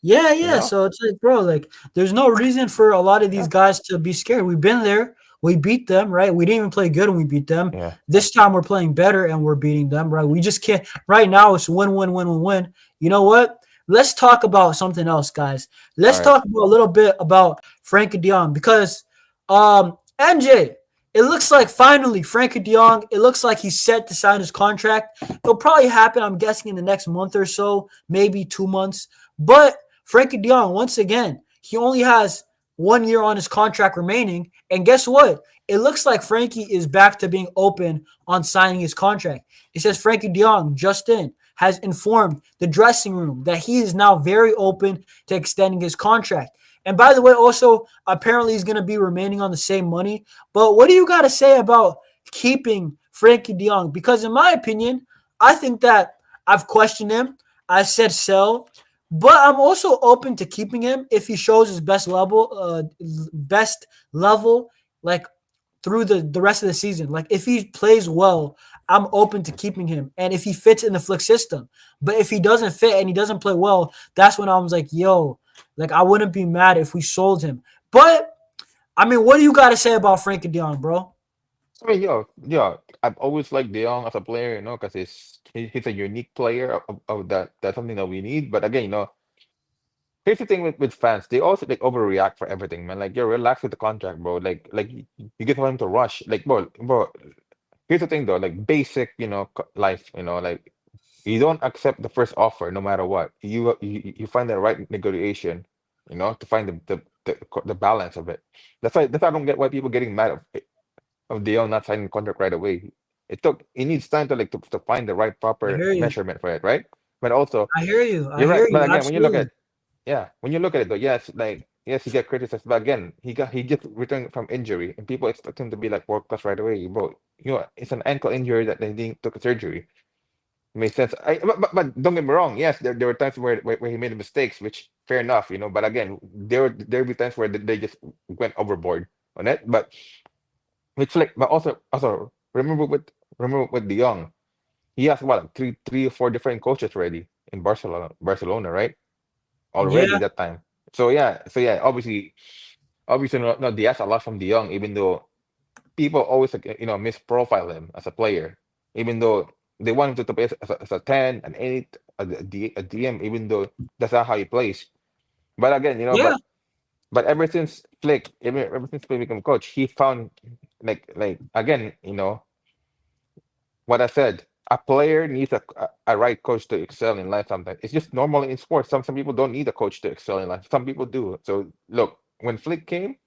Yeah, you yeah. know, So it's like, bro, like there's no reason for a lot of these yeah, guys to be scared. We've been there. We beat them, right? We didn't even play good when we beat them. yeah. This time we're playing better and we're beating them, right? We just can't. Right now it's win, win, win, win, win. You know what? Let's talk about something else, guys. All Let's right. talk about a little bit about Frenkie De Jong because NJ, it looks like finally Frenkie De Jong, it looks like he's set to sign his contract. It'll probably happen, I'm guessing, in the next month or so, maybe 2 months. But Frenkie De Jong, once again, he only has 1 year on his contract remaining. And guess what? It looks like Frankie is back to being open on signing his contract. It says Frankie De Jong, just in, has informed the dressing room that he is now very open to extending his contract. And by the way, also, apparently he's going to be remaining on the same money. But what do you got to say about keeping Frankie De Jong? Because in my opinion, I think that I've questioned him. I said sell, but I'm also open to keeping him if he shows his best level, like through the rest of the season. Like if he plays well, I'm open to keeping him, and if he fits in the Flick system. But if he doesn't fit and he doesn't play well, that's when I was like, yo, like I wouldn't be mad if we sold him. But I mean, what do you got to say about Frankie De Jong, bro? I mean, I've always liked De Jong as a player, because he's a unique player of that. That's something that we need. But again, here's the thing with fans, they also like overreact for everything, man. Like, you're relaxed with the contract, bro. Like you get him to rush. Like, bro. Here's the thing though, like basic, life, like you don't accept the first offer no matter what. You find the right negotiation, to find the balance of it. That's why I don't get why people getting mad of De Jong not signing the contract right away. It needs time to to find the right I proper hear you. measurement for it, right? But also, I hear you. I you're right. hear But you. again, Absolutely. when you look at it though, yes, like yes, he get criticized, but again, he just returned from injury, and people expect him to be like world class right away, bro. It's an ankle injury that they didn't took a surgery. It makes sense. But don't get me wrong. Yes, there were times where he made mistakes, which fair enough, But again, there will be times where they just went overboard on it. But which like, but also remember with De Jong, he has what like three or four different coaches already in Barcelona, right? Already Yeah. that time. So yeah, obviously not Diaz a lot from De Jong, even though people always like, misprofile him as a player, even though they want him to play as a 10, an 8, a DM, even though that's not how he plays. But again, Yeah. but ever since Flick, ever since Flick became coach, he found like again, what I said. A player needs a right coach to excel in life sometimes. It's just normal in sports. Some people don't need a coach to excel in life. Some people do. So look, when Flick came,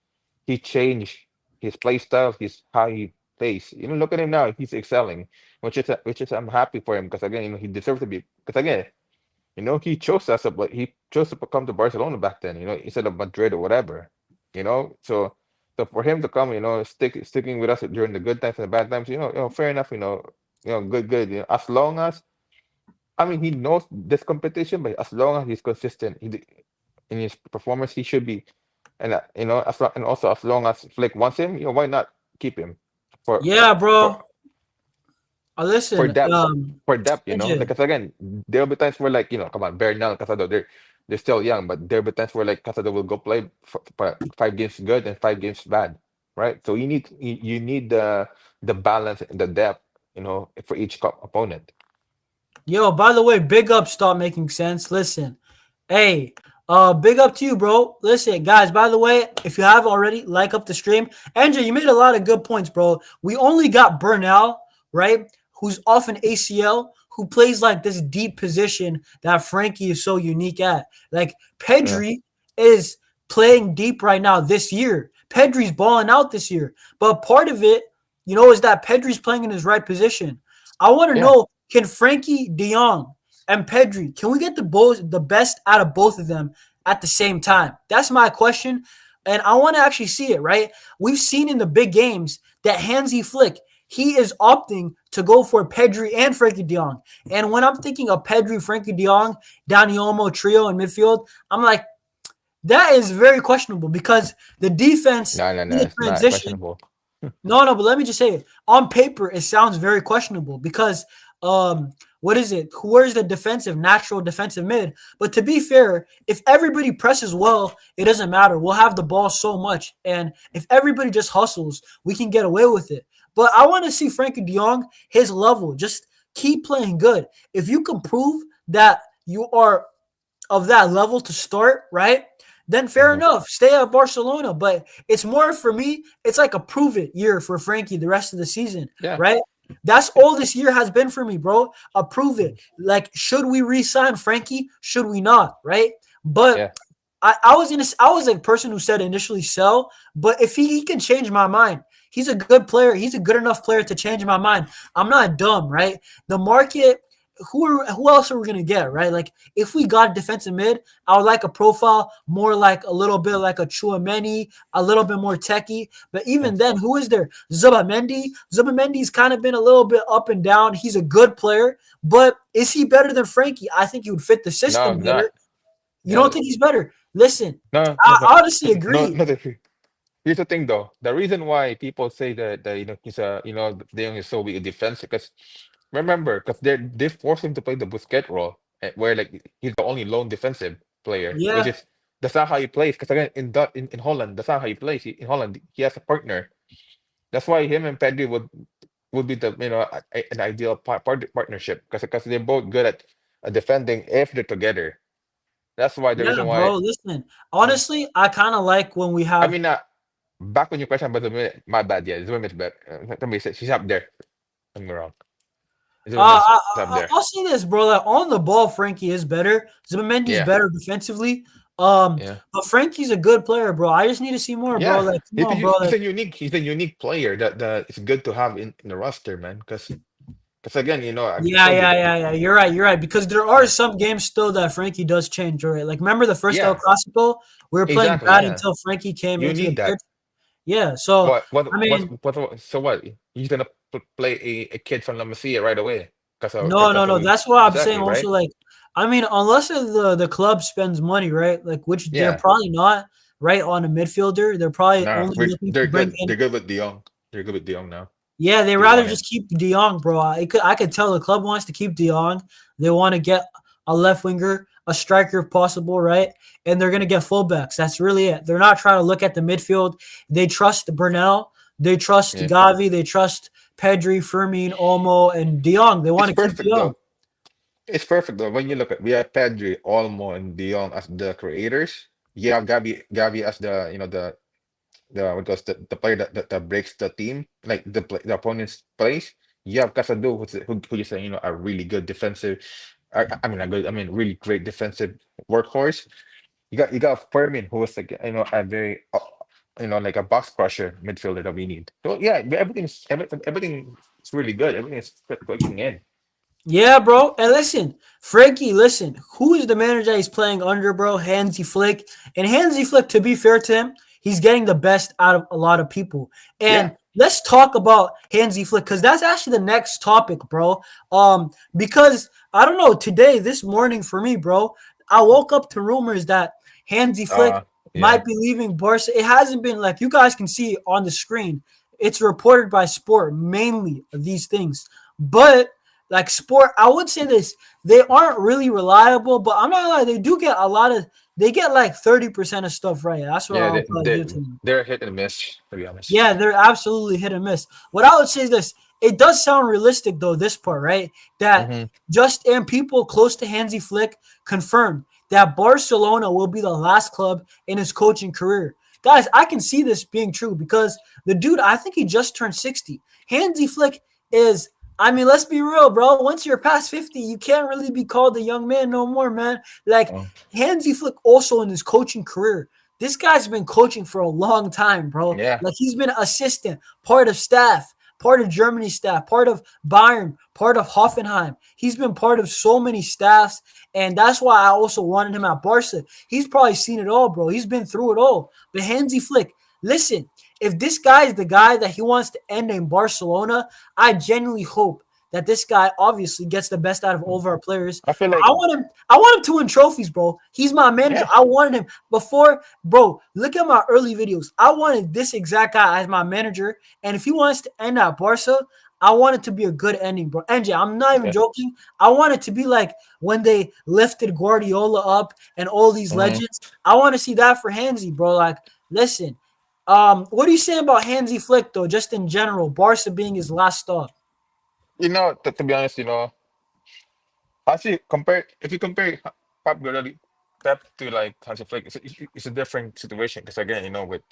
he changed his play style, his how he plays. Look at him now; he's excelling, which is I'm happy for him because again, he deserves to be. Because again, he chose us, but he chose to come to Barcelona back then. Instead of Madrid or whatever. So for him to come, sticking with us during the good times and the bad times, fair enough. Good. As long as I mean, he knows this competition, but as long as he's consistent, in his performance, he should be. And and also as long as Flick wants him, why not keep him for for Yeah, for, bro. for Listen, depth, NJ. because again, there'll be times where come on, Bernal, Casado, they're still young, but there'll be times where Casado will go play for 5 games good and 5 games bad, right? So you need the balance and the depth, for each opponent. Yo, by the way, big up stop making sense. Listen, hey, big up to you, bro. Listen, guys, by the way, if you have already, like up the stream. Andrew, you made a lot of good points, bro. We only got Bernal right? Who's off an ACL, who plays like this deep position that Frenkie is so unique at. Like Yeah. Pedri is playing deep right now this year. Pedri's balling out this year. But part of it, is that Pedri's playing in his right position. I want to Yeah. know, can Frankie De Jong and Pedri, can we get the best out of both of them at the same time? That's my question. And I want to actually see it, right? We've seen in the big games that Hansi Flick, he is opting to go for Pedri and Frenkie De Jong. And when I'm thinking of Pedri, Frenkie De Jong, Dani Olmo trio in midfield, I'm like, that is very questionable because the defense No, no, in no. the It's not transition. questionable. No, but let me just say it. On paper, it sounds very questionable because what is it? Where's the defensive, natural defensive mid? But to be fair, if everybody presses well, it doesn't matter. We'll have the ball so much. And if everybody just hustles, we can get away with it. But I want to see Frankie De Jong, his level, just keep playing good. If you can prove that you are of that level to start, right? Then fair Hmm. enough, stay at Barcelona. But it's more for me, it's like a prove it year for Frankie the rest of the season, Yeah. right? That's all this year has been for me, bro. A prove it. Like, should we re-sign Frankie? Should we not? Right? But Yeah. I was a person who said initially sell, but if he can change my mind, he's a good player. He's a good enough player to change my mind. I'm not dumb, right? The market, who else are we gonna get, right? Like if we got a defensive mid, I would like a profile more like a little bit like a Chouameni, a little bit more techie. But Mm. even then, who is there? Zubamendi. Zubamendi's kind of been a little bit up and down. He's a good player, but is he better than Frankie? I think he would fit the No, system better. not. You don't Yeah. think he's better? Listen, No, no, I but honestly no, agree. no. Here's the thing, though. The reason why people say that he's De Jong is so weak in defense because remember, because they force him to play the Busquets role, where like he's the only lone defensive player, which Yeah, is that's not how he plays. Because again, in Holland, that's not how he plays. In Holland, he has a partner. That's why him and Pedri would be the an ideal partnership because they're both good at defending if they're together. That's why the yeah, reason why. bro. Listen, Mm. honestly, I kind of like when we I have. mean, back when your question about the minute, my bad. Yeah, Zimmerman's back. Somebody said she's up there. I'm wrong. Zimmerman's up there. I'll say this, bro. Like on the ball, Frankie is better. Zubimendi's Yeah, better defensively. yeah, But Frankie's a good player, bro. I just need to see more, bro. yeah. Like, come on, bro. Like, He's a unique player that it's good to have in the roster, man. Because again, I yeah, told you yeah, that. yeah, yeah. You're right. You're right. Because there are some games still that Frankie does change, right? Like, remember the first El Yeah, Clasico? We were playing exactly. bad Yeah, until Frankie came you into the need pitch. that. Yeah. So, I mean, So what? He's gonna play a kid from La Masia right away. no, no, Because no. That's why I'm saying exactly also right. like, I mean, unless the club spends money, right? Like, which they're Yeah, probably not, right, on a midfielder. They're probably no, only looking to they're bring good. in. They're good with De Jong. They're good with De Jong now. Yeah, they They rather want him. just keep De Jong, bro. I could tell the club wants to keep De Jong. They want to get a left winger, a striker if possible, right? And they're gonna get fullbacks. That's really it. They're not trying to look at the midfield. They trust Burnell. They trust Yeah, Gavi. They trust Pedri, Fermin, Olmo, and De Jong. They want it's to keep De perfect Jong. though. It's perfect though. When you look at we have Pedri, Olmo, and De Jong as the creators. You have Gavi as the what goes the player that breaks the team, like the opponent's plays. You have Casado, who is a really good defensive. I mean, really great defensive workhorse. You got Fermin, who is like a very like a box crusher midfielder that we need. So yeah, everything is really good. Everything is clicking in. Yeah, bro. And listen, Frankie, listen, who is the manager he's playing under, bro? Hansi Flick. And Hansi Flick, to be fair to him, he's getting the best out of a lot of people. Yeah. And let's talk about Hansi Flick because that's actually the next topic, bro. Because I don't know, today, this morning for me, bro, I woke up to rumors that Hansi Flick Uh, yeah. might be leaving Barca. It hasn't been like you guys can see on the screen. It's reported by Sport mainly of these things. But like Sport, I would say this: they aren't really reliable, but I'm not gonna lie, they do get a lot of. They get like 30% of stuff right. That's what Yeah, I'll probably give to them. they're hit and miss, to be honest. Yeah, they're absolutely hit and miss. What I would say is this: it does sound realistic though. This part, right? That Hmm. just and people close to Hansi Flick confirmed that Barcelona will be the last club in his coaching career. Guys, I can see this being true because the dude, I think he just turned 60. Hansi Flick is I mean, let's be real, bro. Once you're past 50, you can't really be called a young man no more, man. Like Oh, Hansi Flick also in his coaching career. This guy's been coaching for a long time, bro. yeah, Like he's been assistant, part of staff, part of Germany staff, part of Bayern, part of Hoffenheim. He's been part of so many staffs, and that's why I also wanted him at Barca. He's probably seen it all, bro. He's been through it all. But Hansi Flick, listen, if this guy is the guy that he wants to end in Barcelona, I genuinely hope that this guy obviously gets the best out of all of our players. I feel But like I want him. I want him to win trophies, bro. He's my manager. yeah, I wanted him before, bro. Look at my early videos. I wanted this exact guy as my manager, and if he wants to end at Barca, I want it to be a good ending, bro. NJ, I'm not even yeah. joking. I want it to be like when they lifted Guardiola up and all these Mhm. legends. I want to see that for Hansi, bro. Like, listen, what do you say about Hansi Flick though? Just in general, Barca being his last stop. To be honest, actually, compare if you compare Pep Guardiola, Pep to like Hansi Flick, it's a different situation because again, with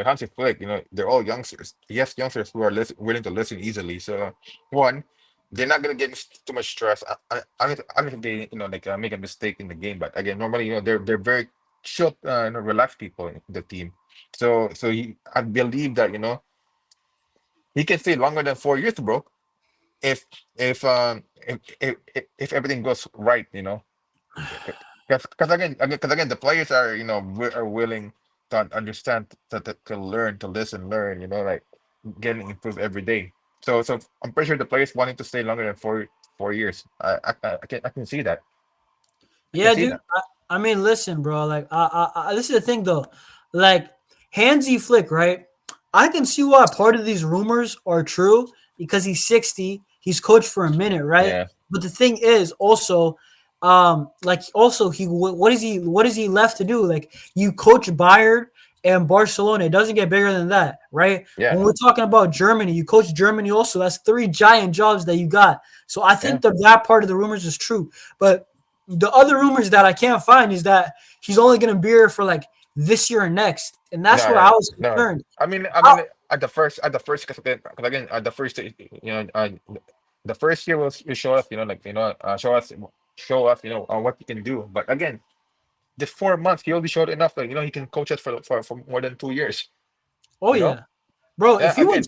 Hansi Flick, they're all youngsters. Yes, youngsters who are willing to listen easily. So one, they're not gonna get too much stress. I don't think they like make a mistake in the game, but again, normally they're very chill, relaxed people in the team. I believe that he can stay longer than 4 years, bro. If if everything goes right, because again, the players are are willing to understand, to learn, to listen, learn, like getting improved every day. So I'm pretty sure the players wanting to stay longer than 4 years. I can see that. I can Yeah, see dude. that. I mean, listen, bro. Like, this is the thing, though. Like, Hansi Flick, right? I can see why part of these rumors are true because he's 60. He's coached for a minute, right? Yeah, But the thing is, also, like, also he what is he left to do? Like, you coach Bayern and Barcelona. It doesn't get bigger than that, right? yeah, When we're talking about Germany, you coach Germany also. That's three giant jobs that you got. So I yeah. think that part of the rumors is true, but the other rumors that I can't find is that he's only going to be here for like this year and next, and that's where I No, was no. concerned. I mean, How, at the first, because again, at the first, the first year will show us, show us, what he can do. But again, the 4 months, he already showed enough that he can coach us for more than 2 years. oh You know, yeah, bro. yeah. Again,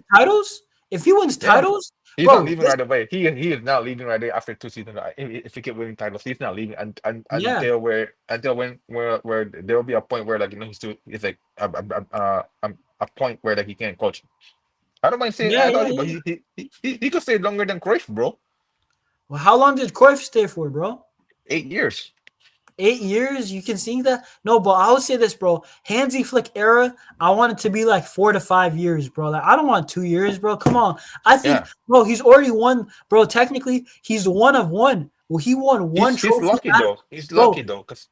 If he wins yeah. titles, He's not bro. leaving right away. He is not leaving right away after 2 seasons. If he keep winning titles, he's not leaving Yeah, until where there will be a point where like he's like a point where like he can't coach. I don't mind saying yeah, I yeah, told you, but yeah. he could stay longer than Cruyff, bro. Well, how long did Cruyff stay for, bro? 8 years. 8 years? You can see that? No, but I would say this, bro. Hansi Flick era, I want it to be like 4 to 5 years, bro. Like I don't want 2 years, bro. Come on. I think, Yeah, bro, he's already won, bro. Technically, he's one of one. Well, he won one he's trophy, lucky though. He's lucky bro. though, because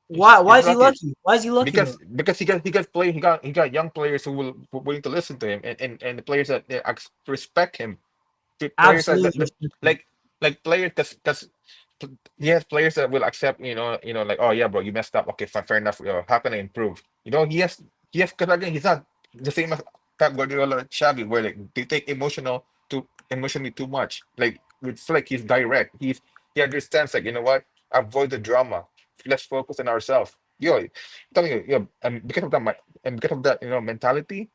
Why? Why he's is he lucky. lucky? Why is he lucky though? Because he got young players who willing to listen to him, and the players that respect him, players Absolutely respect him. like players because he has players that will accept, like, oh yeah, bro, you messed up, okay, fine, fair enough, how can I improve, he has because again, he's not the same as Pep Guardiola or Xavi, where like they take emotionally too much. Like with Flick, he's direct, he understands, like, what, avoid the drama, let's focus on ourselves. I'm telling you, and because of that, mentality,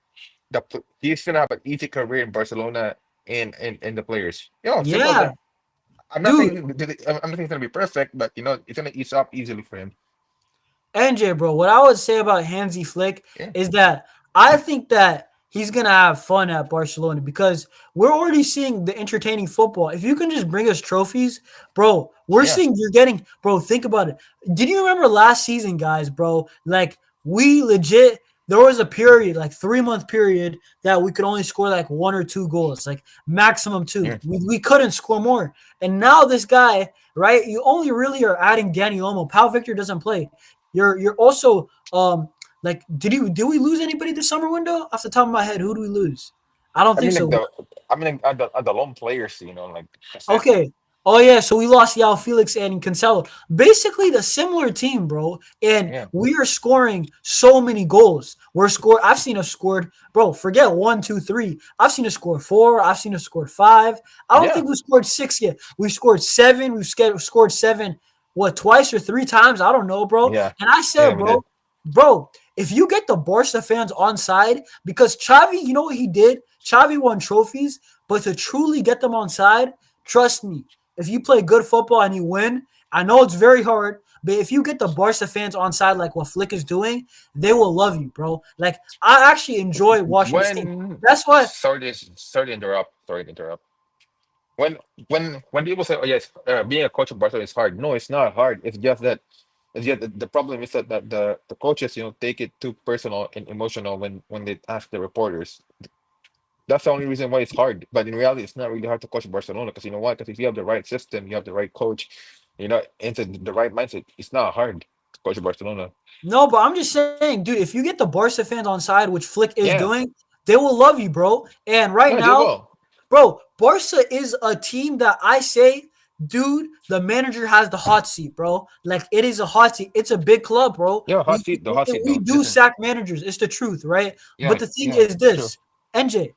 he's gonna have an easy career in Barcelona, and the players. Simple as Yeah, that. I'm not dude. saying it's gonna be perfect, but it's gonna ease up easily for him. NJ, bro, what I would say about Hansi Flick Yeah, is that I think that he's gonna have fun at Barcelona because we're already seeing the entertaining football. If you can just bring us trophies, bro, we're yeah, seeing you're getting, bro. Think about it. Did you remember last season, guys, bro? Like we legit. There was a period, like 3 month period, that we could only score like one or two goals, like maximum two. yeah. We couldn't score more. And now this guy, right? You only really are adding Danny Olmo. Pau Victor doesn't play. You're also like did we lose anybody this summer window? Off the top of my head, who do we lose? I don't I think mean, so. like the lone players, like I said. Okay. Oh yeah, so we lost Yao Felix and Cancelo. Basically the similar team, bro. And Yeah, we are scoring so many goals. I've seen us scored, bro. Forget one, two, three. I've seen us score four. I've seen us score five. I don't yeah, think we scored six yet. We scored seven. Scored seven. What, twice or three times? I don't know, bro. yeah, And I yeah. said, We did. bro, if you get the Barca fans on side, because Xavi, you know what he did? Xavi won trophies, but to truly get them on side, trust me, if you play good football and you win, I know it's very hard, but if you get the Barca fans on side like what Flick is doing, they will love you, bro. Like I actually enjoy watching this team. When That's why. sorry to interrupt. Sorry to interrupt. When when people say, "Oh yes, being a coach of Barcelona is hard," no, it's not hard. It's just that the problem is that, the coaches, take it too personal and emotional when they ask the reporters. That's the only reason why it's hard. But in reality, it's not really hard to coach Barcelona because you know what? Because if you have the right system, you have the right coach, into the right mindset, it's not hard to coach Barcelona. No, but I'm just saying, dude, if you get the Barca fans on side, which Flick is Yeah, doing, they will love you, bro. And right no, they now, will. bro, Barca is a team that I say, dude, the manager has the hot seat, bro. Like it is a hot seat. It's a big club, bro. Yeah, We the hot seat we though. do Listen, sack managers. It's the truth, right? But yeah, the thing yeah, is it's true. this, NJ,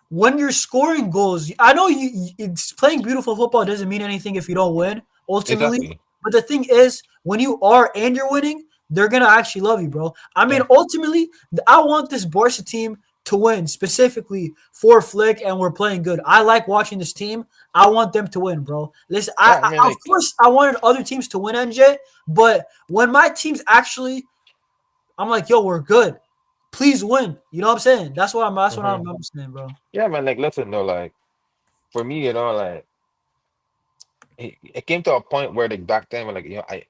when you're scoring goals, I know it's playing beautiful football doesn't mean anything if you don't win ultimately. Exactly. But the thing is, when you are and you're winning, they're gonna actually love you, bro. I mean, Yeah, ultimately, I want this Barca team to win specifically for Flick, and we're playing good. I like watching this team. I want them to win, bro. Listen, yeah. I mean, of like, course I wanted other teams to win, NJ. But when my team's actually, I'm like, yo, we're good. Please win. You know what I'm saying? That's what mhm. I'm saying, bro. Yeah, man. Like, listen though, like for me, like it came to a point where like back then, when like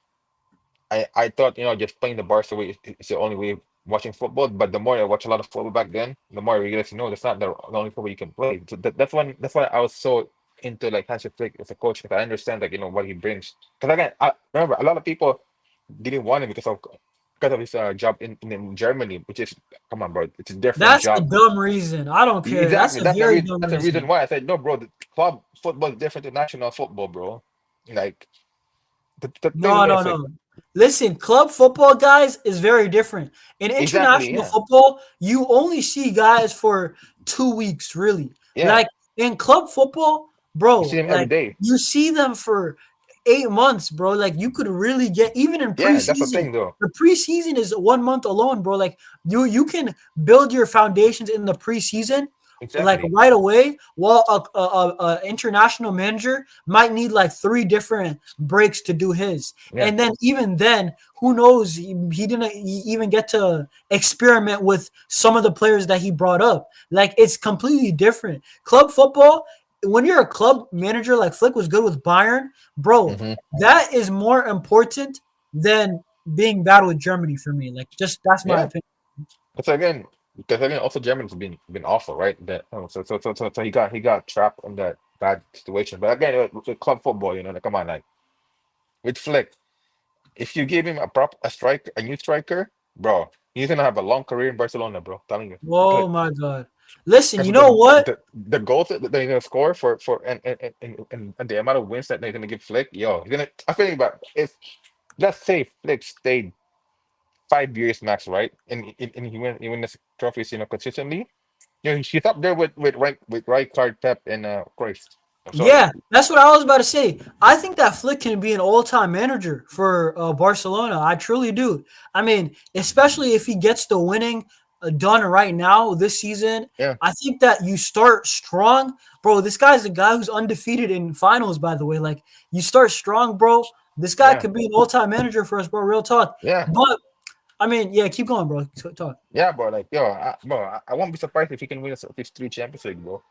I thought, just playing the Barca way is the only way of watching football. But the more I watch a lot of football back then, the more I realized, that's not the only football you can play. So that's why I was so into like Hansi Flick as a coach, because I understand like what he brings. Because again, I remember a lot of people didn't want him because of his job in Germany, which is, come on, bro, it's a different That's a job. dumb reason. I don't care. That's Exactly. a very dumb That's the reason reason. why I said no, bro. The club football is different to national football, bro. Like the thing No, no, is like no. Listen, club football, guys, is very different. In exactly, international yeah. football, you only see guys for 2 weeks, really. Yeah. Like in club football, You see bro, him every like day. you see them for 8 months, bro. Like you could really get even in Yeah, that's the preseason. thing though. The preseason is 1 month alone, bro. Like you can build your foundations in the preseason, like Exactly. right away. While a international manager might need like three different breaks to do his, Yeah. and then even then, who knows? He didn't even get to experiment with some of the players that he brought up. Like it's completely different. Club football, when you're a club manager like Flick was good with Bayern, bro, Hmm. that is more important than being bad with Germany for me. Like just that's my Yeah. opinion. Because again, also Germany's been awful, right? That so he got trapped in that bad situation. But again, with club football, like come on, like with Flick, if you give him a new striker, bro, he's gonna have a long career in Barcelona, bro. Telling you. Oh my god. Listen, Because you of know what? the goals that they're gonna score for and the amount of wins that they're gonna give Flick, yo, he's gonna. I think about if let's say Flick stayed 5 years max, right, and he win this trophies, consistently. He's up there with Rijkaard, Pep, and Cruyff. I'm sorry. Yeah, that's what I was about to say. I think that Flick can be an all-time manager for Barcelona. I truly do. I mean, especially if he gets the winning done right now this season. Yeah. I think that you start strong, bro. This guy's a guy who's undefeated in finals. By the way, like you start strong, bro. This guy Yeah. could be an all-time manager for us, bro. Real talk. Yeah. But I mean, yeah, keep going, bro. Talk. Yeah, bro. Like, yo, I won't be surprised if he can win us these three Champions League, bro.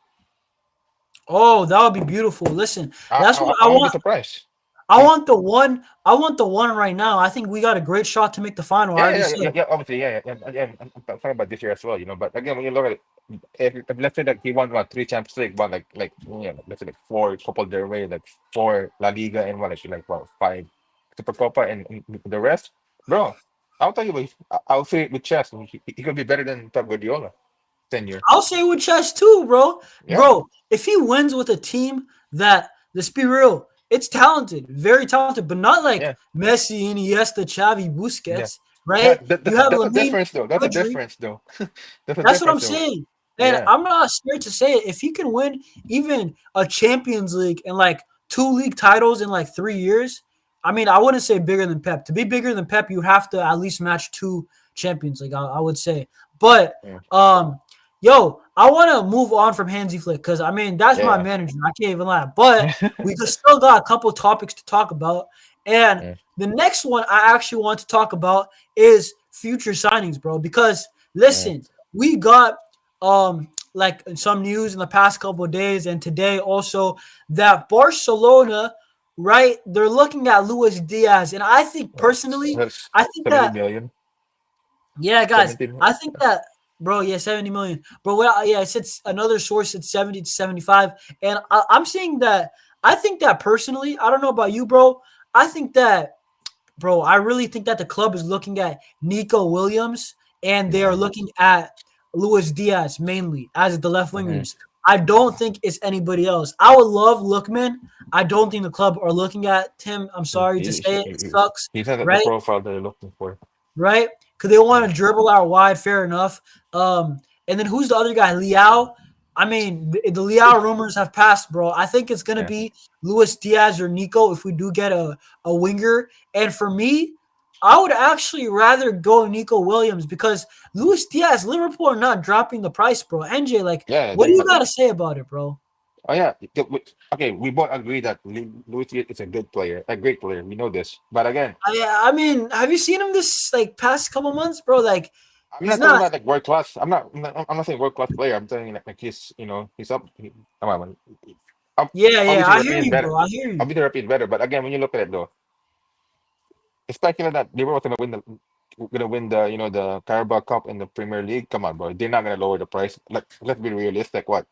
Oh, that would be beautiful. Listen, I, that's I, what I I won't be want. surprised. I He, want the one. I want the one right now. I think we got a great shot to make the final. I yeah, already yeah, yeah, said. yeah, obviously, yeah. I'm talking about this year as well, But again, when you look at it, if let's say that he won what three Champions League, but let's say like four Copa del Rey, like four La Liga, and like what five Super Copa, and the rest, bro. I'll tell you, I'll say it with chess. He could be better than Pep Guardiola tenure. I'll say with chess too, bro. Yeah, Bro, if he wins with a team that, let's be real, It's talented, very talented, but not like Yeah, Messi, Iniesta, Xavi, yeah. Busquets, Yeah, right? You have that's a Lamine, difference though. That's a Pedri. difference though. That's a That's what I'm difference though. saying. And Yeah. I'm not scared to say it. If he can win even a Champions League and like two league titles in like 3 years, I mean, I wouldn't say bigger than Pep. To be bigger than Pep, you have to at least match two Champions League, I would say. But Yeah. yo, I want to move on from Hansi Flick because I mean that's my Yeah. manager. I can't even lie. But we just still got a couple topics to talk about. And Yeah. the next one I actually want to talk about is future signings, bro. Because Yeah. listen, we got like some news in the past couple of days and today also that Barcelona, right? They're looking at Luis Diaz, and I think personally, That's I think 70 that million. yeah, guys, 70 million. I think that bro, yeah, 70 million. Bro, well, yeah, I said another source said 70 to 75, and I'm saying that I think that personally, I don't know about you, bro. I think that bro, I really think that the club is looking at Nico Williams and they are Mm-hmm. looking at Luis Diaz mainly as the left Mm-hmm. wingers. I don't think it's anybody else. I would love Lookman. I don't think the club are looking at him. I'm sorry to say it. It sucks, He's not the right? profile they're looking for. Right? Because they want Yeah. to dribble out wide. Fair enough. And then who's the other guy? Liao. I mean, the Liao rumors have passed, bro. I think it's gonna Yeah. be Luis Diaz or Nico if we do get a winger. And for me, I would actually rather go Nico Williams because Luis Diaz, Liverpool are not dropping the price, bro. NJ, like, Yeah. what They're do you not. got to say about it, bro? Oh yeah. Okay, we both agree that Luis Diaz is a good player, a great player. We know this. But again, I mean, have you seen him this like past couple months, bro? Like, I'm he's not talking not. about like world class. I'm not saying world class player. I'm telling you like he's he's up. Come on, Yeah, yeah. obviously I hear Rafinha is you, better. bro. I hear you. Obviously Rafinha is better. But again, when you look at it though, it's speculated that Liverpool gonna win the the Carabao Cup in the Premier League. Come on, bro. They're not gonna lower the price. Like let's be realistic. What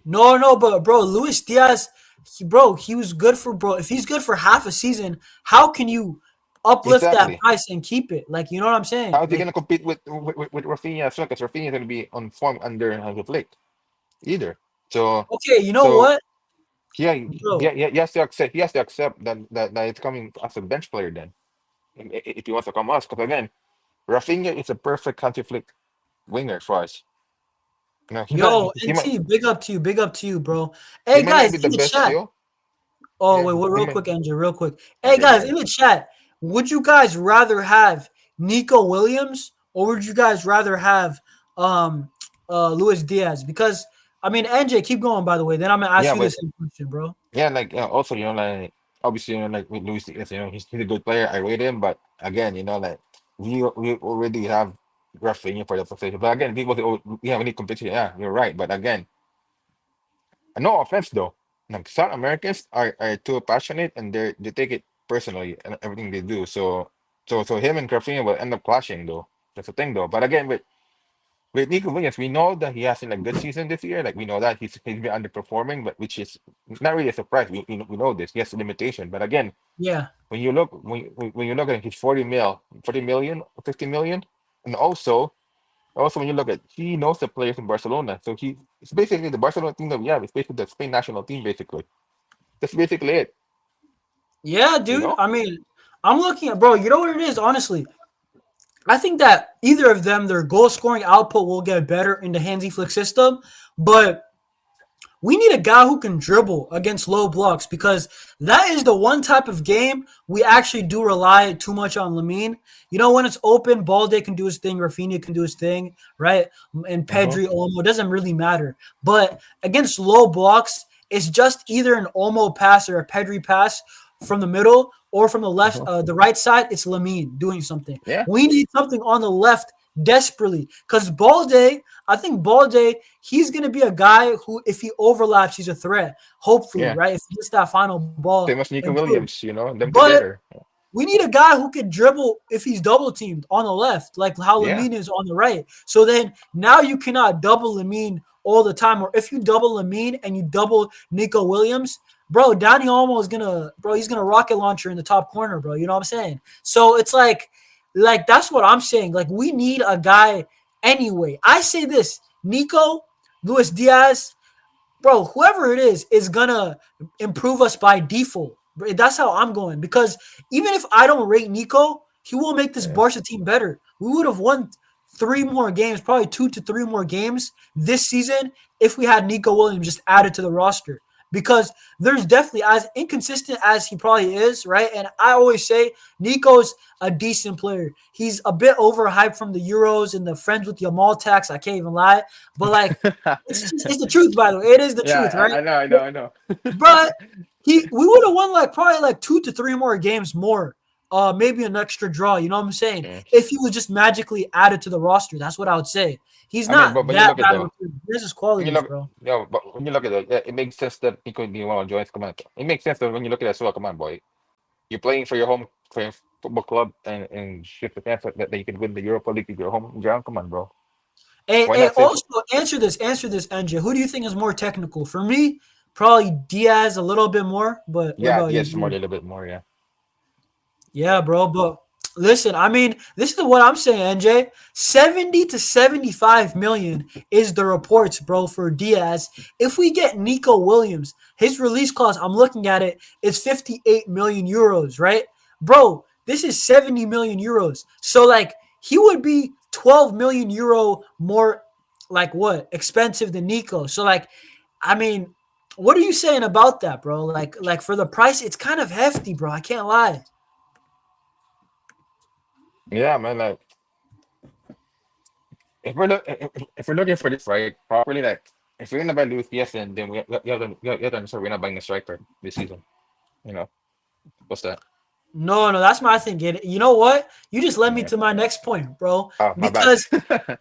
No, no, but bro, Luis Diaz, he was good for bro. If he's good for half a season, how can you uplift that exactly? price and keep it? Like, you know what I'm saying? How is he Like, gonna compete with Rafinha as well? Because Rafinha is gonna be on form under Hansi Flick either. So okay, you know so what, yeah, bro? he has to accept. He has to accept that it's coming as a bench player then, if he wants to come us. Because again, Rafinha is a perfect Hansi Flick winger for us. No, he's not. Yo, NT, big up to you, bro. He Hey might not guys, be in the the best chat. still. Oh Yeah, wait, what? he Real might. quick, Andrew, real quick. Hey Okay, go guys, in ahead. the chat, would you guys rather have Nico Williams or would you guys rather have Luis Diaz? Because I mean, NJ, keep going. By the way, then I'm gonna ask Yeah, you the but same question, bro. yeah, like also like obviously like with Luis Diaz, he's a good player. I rate him, but again, like we already have Rafinha for the position. But again, people say, oh, we have any competition. Yeah, you're right. But again, no offense though. Like South Americans are too passionate and they take it personally and everything they do. So him and Rafinha will end up clashing though. That's the thing though. But again, with Nico Williams, we know that he hasn't a good season this year. Like we know that he's been underperforming, but which is not really a surprise. We know this. He has a limitation. But again, Yeah. when you look at him, he's 40 million, 50 million, and also when you look at he knows the players in Barcelona. So it's basically the Barcelona team that we have. It's basically the Spain national team. Basically, that's basically it. Yeah, You dude. know? I mean, I'm looking at bro. You know what it is, honestly. I think that either of them, their goal scoring output will get better in the Hansi Flick system, but we need a guy who can dribble against low blocks because that is the one type of game we actually do rely too much on Lamine. You know, when it's open, Balde can do his thing, Rafinha can do his thing, right? And Uh-huh. Pedri, Olmo, doesn't really matter. But against low blocks, it's just either an Olmo pass or a Pedri pass from the middle or from the left, Uh-huh. the right side, it's Lamine doing something. Yeah. We need something on the left desperately because Balde, I think Balde, he's going to be a guy who, if he overlaps, he's a threat. Hopefully, Yeah. right? If he gets that final ball Same as Nico improved. Williams. Them But together. we need a guy who can dribble if he's double teamed on the left, like how Yeah. Lamine is on the right. So then now you cannot double Lamine all the time. Or if you double Lamine and you double Nico Williams, bro, Danny Olmo is gonna, bro, he's gonna rocket launcher in the top corner, bro. You know what I'm saying? So it's like that's what I'm saying. Like we need a guy anyway. I say this: Nico, Luis Diaz, bro, whoever it is gonna improve us by default. That's how I'm going because even if I don't rate Nico, he will make this Yeah. Barca team better. We would have won three more games, probably 2 to 3 more games this season if we had Nico Williams just added to the roster. Because there's definitely, as inconsistent as he probably is, right? And I always say Nico's a decent player. He's a bit overhyped from the Euros and the friends with Yamal tax. I can't even lie. But like, it's the truth, by the way. It is the truth, Yeah, right? I know. But we would have won like probably like 2 to 3 more games more. Maybe an extra draw. You know what I'm saying? Yeah. If he was just magically added to the roster, that's what I would say. He's I mean, not but when you that look at bad of a though, player. There's his when you qualities, look, bro. but when you look at it, yeah, it makes sense that Nico you want to join. Come on, it makes sense that when you look at it as well. Come on, boy, you're playing for your home for your football club and shit the chance that you can win the Europa League if you're home ground. Come on, bro. Why And not say? also answer this, NJ. Who do you think is more technical? For me, probably Diaz a little bit more. But what Yeah, about DS more a you? little bit more. Yeah, Yeah, bro. But listen, I mean, this is what I'm saying, NJ. 70 to 75 million is the reports, bro, for Diaz. If we get Nico Williams, his release clause, I'm looking at it, is 58 million euros, right? Bro, this is 70 million euros. So, like, he would be 12 million euro more, like, what? Expensive than Nico. So, like, I mean, what are you saying about that, bro? Like for the price, it's kind of hefty, bro. I can't lie. yeah, man. Like if we're looking for this right properly, like if we're gonna buy Luis Diaz, then you have to understand we're not buying a striker this season. You know what's that? No, no, that's my thing. You know what? You just led me Yeah. to my next point, bro. Oh, my bad. Because,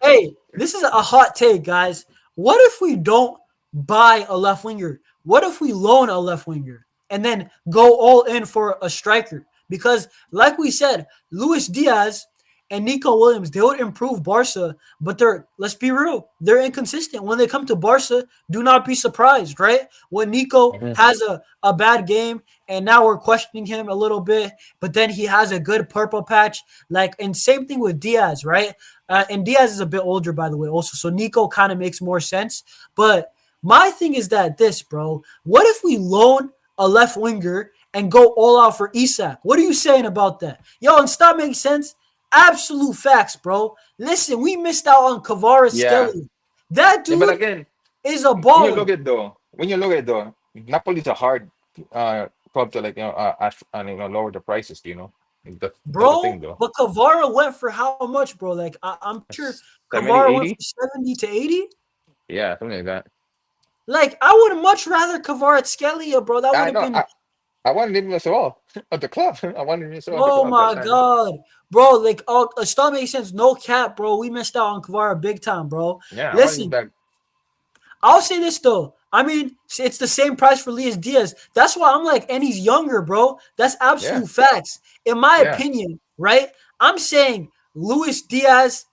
hey, this is a hot take, guys. What if we don't buy a left winger? What if we loan a left winger and then go all in for a striker? Because, like we said, Luis Diaz and Nico Williams, they would improve Barca, but let's be real, they're inconsistent. When they come to Barca, do not be surprised, right? When Nico Mhm. has a bad game and now we're questioning him a little bit, but then he has a good purple patch. Like, and same thing with Diaz, right? And Diaz is a bit older, by the way, also. So Nico kind of makes more sense. But my thing is that this, bro, what if we loan a left winger and go all out for Isak? What are you saying about that? Yo, and stop making sense. Absolute facts, bro. Listen, we missed out on Yeah. Kvaratskhelia. That Yeah, but dude again, is a when you baller, look at though, Napoli's a hard club to like ask, and lower the prices. That's the bro. thing though. But Kvara went for how much, bro? Like, I'm sure 70, Kvara went for 80? 70 to 80. Yeah, something like that. Like, I would much rather Kvaratskhelia, bro. That would I have know. been, I wanted him as well at the club. I wanted him as well at the oh club that my time. God. Bro, like, oh, stop making sense. No cap, bro. We missed out on Kvara big time, bro. Yeah, I wanted him Listen, back. I'll say this though. I mean, it's the same price for Luis Diaz. That's why I'm like, and he's younger, bro. That's Yeah, absolute facts. In my yeah. opinion, right? I'm saying Luis Diaz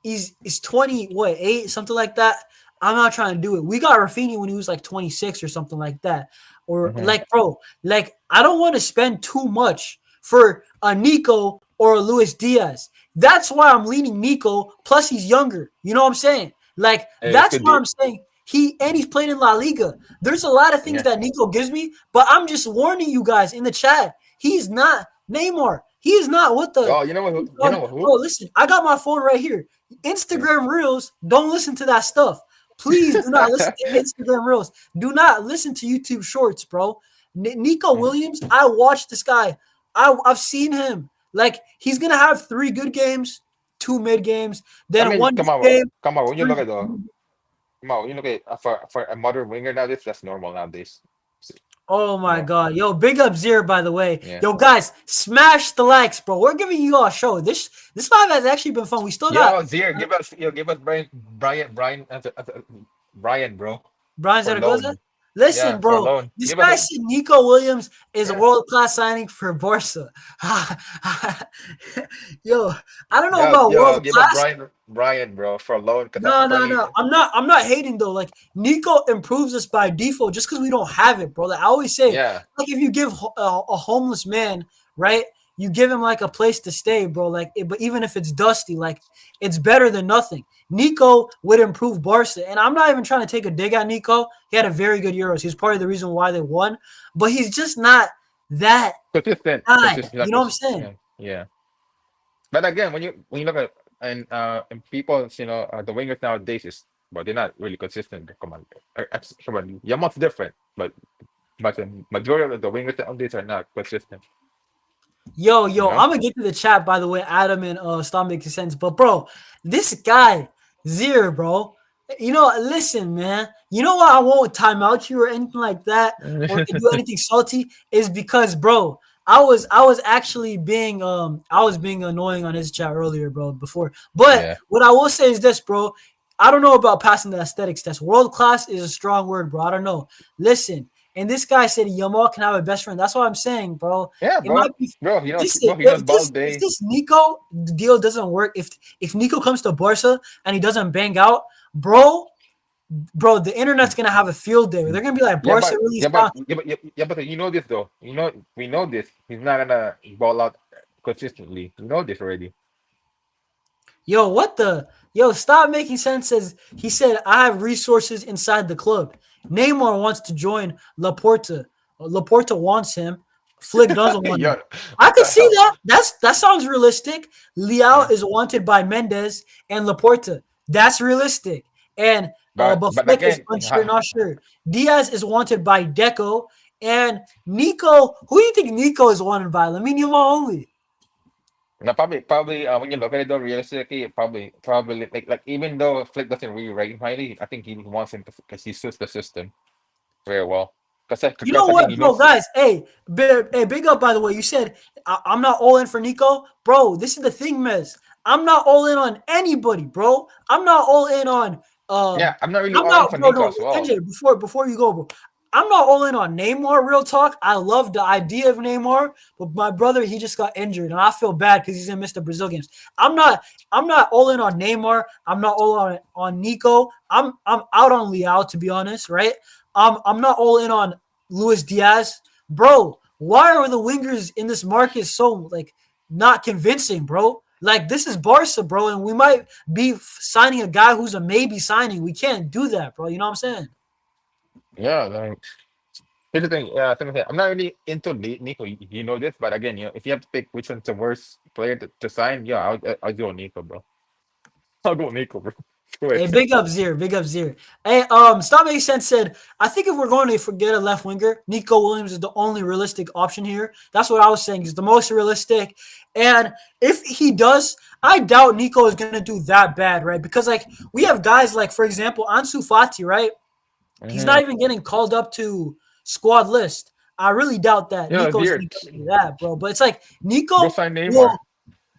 is 20, what, 8, something like that. I'm not trying to do it. We got Raphinha when he was like 26 or something like that. Or Hmm. like, bro, like I don't want to spend too much for a Nico or a Luis Diaz. That's why I'm leaning Nico. Plus, he's younger. You know what I'm saying? Like Hey, it's that's good, why dude. I'm saying he's playing in La Liga. There's a lot of things Yeah. that Nico gives me, but I'm just warning you guys in the chat. He's not Neymar. He is not what the Oh, you know what? You know what? bro. Listen, I got my phone right here. Yeah. Instagram Reels. Don't listen to that stuff. Please do not listen to Instagram Reels. Do not listen to YouTube Shorts, bro. Nico Williams. I watched this guy. I've seen him. Like he's gonna have 3 good games, 2 mid games, I then mean, one good game. come on. When you look Three. at the Come on, when you look at for a modern winger nowadays, that's normal nowadays. Oh You my know. God. Yo, big up Zero, by the way. Yeah. Yo, guys, smash the likes, bro. We're giving you all a show. This live has actually been fun. We still got Yo, Zier, give us Brian, bro, Brian for Zaragoza. loan. Listen, Yeah, for bro. loan. This Give us guy a said Nico Williams is a yeah. world class signing for Barca. Yo, I don't know about Yo, world give us class. Brian, bro, for loan. Because No, no, apparently, no. I'm not hating though. Like Nico improves us by default just because we don't have it, bro. Like I always say, yeah. like if you give a homeless man, right, you give him like a place to stay, bro. Like, but even if it's dusty, like it's better than nothing. Nico would improve Barca, and I'm not even trying to take a dig at Nico. He had a very good Euros. He's part of the reason why they won, but he's just not that consistent, guy. consistent, You like know what I'm saying? yeah, yeah. But again, when you look at and people, the wingers nowadays is, but they're not really consistent. Come on, come on, Yamal's different, but the majority of the wingers nowadays are not consistent. You Yo, know? I'm gonna get to the chat by the way, Adam and Stop making sense. But bro, this guy, Zir, bro. Listen, man. You know why I won't time out you or anything like that, or do anything salty, is because, bro, I was actually being I was being annoying on his chat earlier, bro, before. But Yeah, what I will say is this, bro. I don't know about passing the aesthetics test. World class is a strong word, bro. I don't know. Listen, and this guy said Yamal can have a best friend. That's what I'm saying, bro. yeah, It bro, might be bro. listen, Bro, he knows if Balde. this Nico deal doesn't work, if Nico comes to Barca and he doesn't bang out, bro, the internet's gonna have a field day. They're gonna be like Yeah, Barca but really yeah, but strong. yeah, but you know this though. We know this. He's not gonna ball out consistently. You know this already. Yo, what the stop making sense. Says he said I have resources inside the club. Neymar wants to join Laporta. Laporta wants him. Flick doesn't want him. Yo, I what could the see hell? that. That sounds realistic. Leao Yeah, is wanted by Mendes and Laporta. That's realistic. And but but Flick is again, unsure, not sure. Diaz is wanted by Deco and Nico. Who do you think Nico is wanted by? Lamine Yamal only. no, probably when you look at it though, realistically, probably like even though Flick doesn't really rate him highly, I think he wants him to because he suits the system very well. You know Because again, what, he bro, knows. guys? Hey, big up by the way. You said I'm not all in for Nico, bro. This is the thing, Miz. I'm not all in on anybody, bro. I'm not all in on Yeah, I'm not really I'm all in not, for bro. Nico No, as well. NJ, before you go, bro. I'm not all in on Neymar. Real talk. I love the idea of Neymar, but my brother he just got injured, and I feel bad because he's gonna miss the Brazil games. I'm not. I'm not all in on Neymar. I'm not all on Nico. I'm out on Leao to be honest, right? I'm not all in on Luis Diaz, bro. Why are the wingers in this market so like not convincing, bro? Like this is Barca, bro, and we might be signing a guy who's a maybe signing. We can't do that, bro. You know what I'm saying? Yeah, like here's the thing. Yeah, I'm not really into Nico. You know this, but again, if you have to pick which one's the worst player to sign, yeah, I'll go Nico, bro. I'll go Nico, bro. Screw Hey, it. big up Zir, big up Zir. Hey, Stop Making Sense said, I think if we're going to forget a left winger, Nico Williams is the only realistic option here. That's what I was saying. He's the most realistic. And if he does, I doubt Nico is gonna do that bad, right? Because like we have guys like, for example, Ansu Fati, right? He's Mm-hmm. not even getting called up to squad list. I really doubt that Yeah, Nico's dear, gonna do that, bro. But it's like go Nico sign Neymar will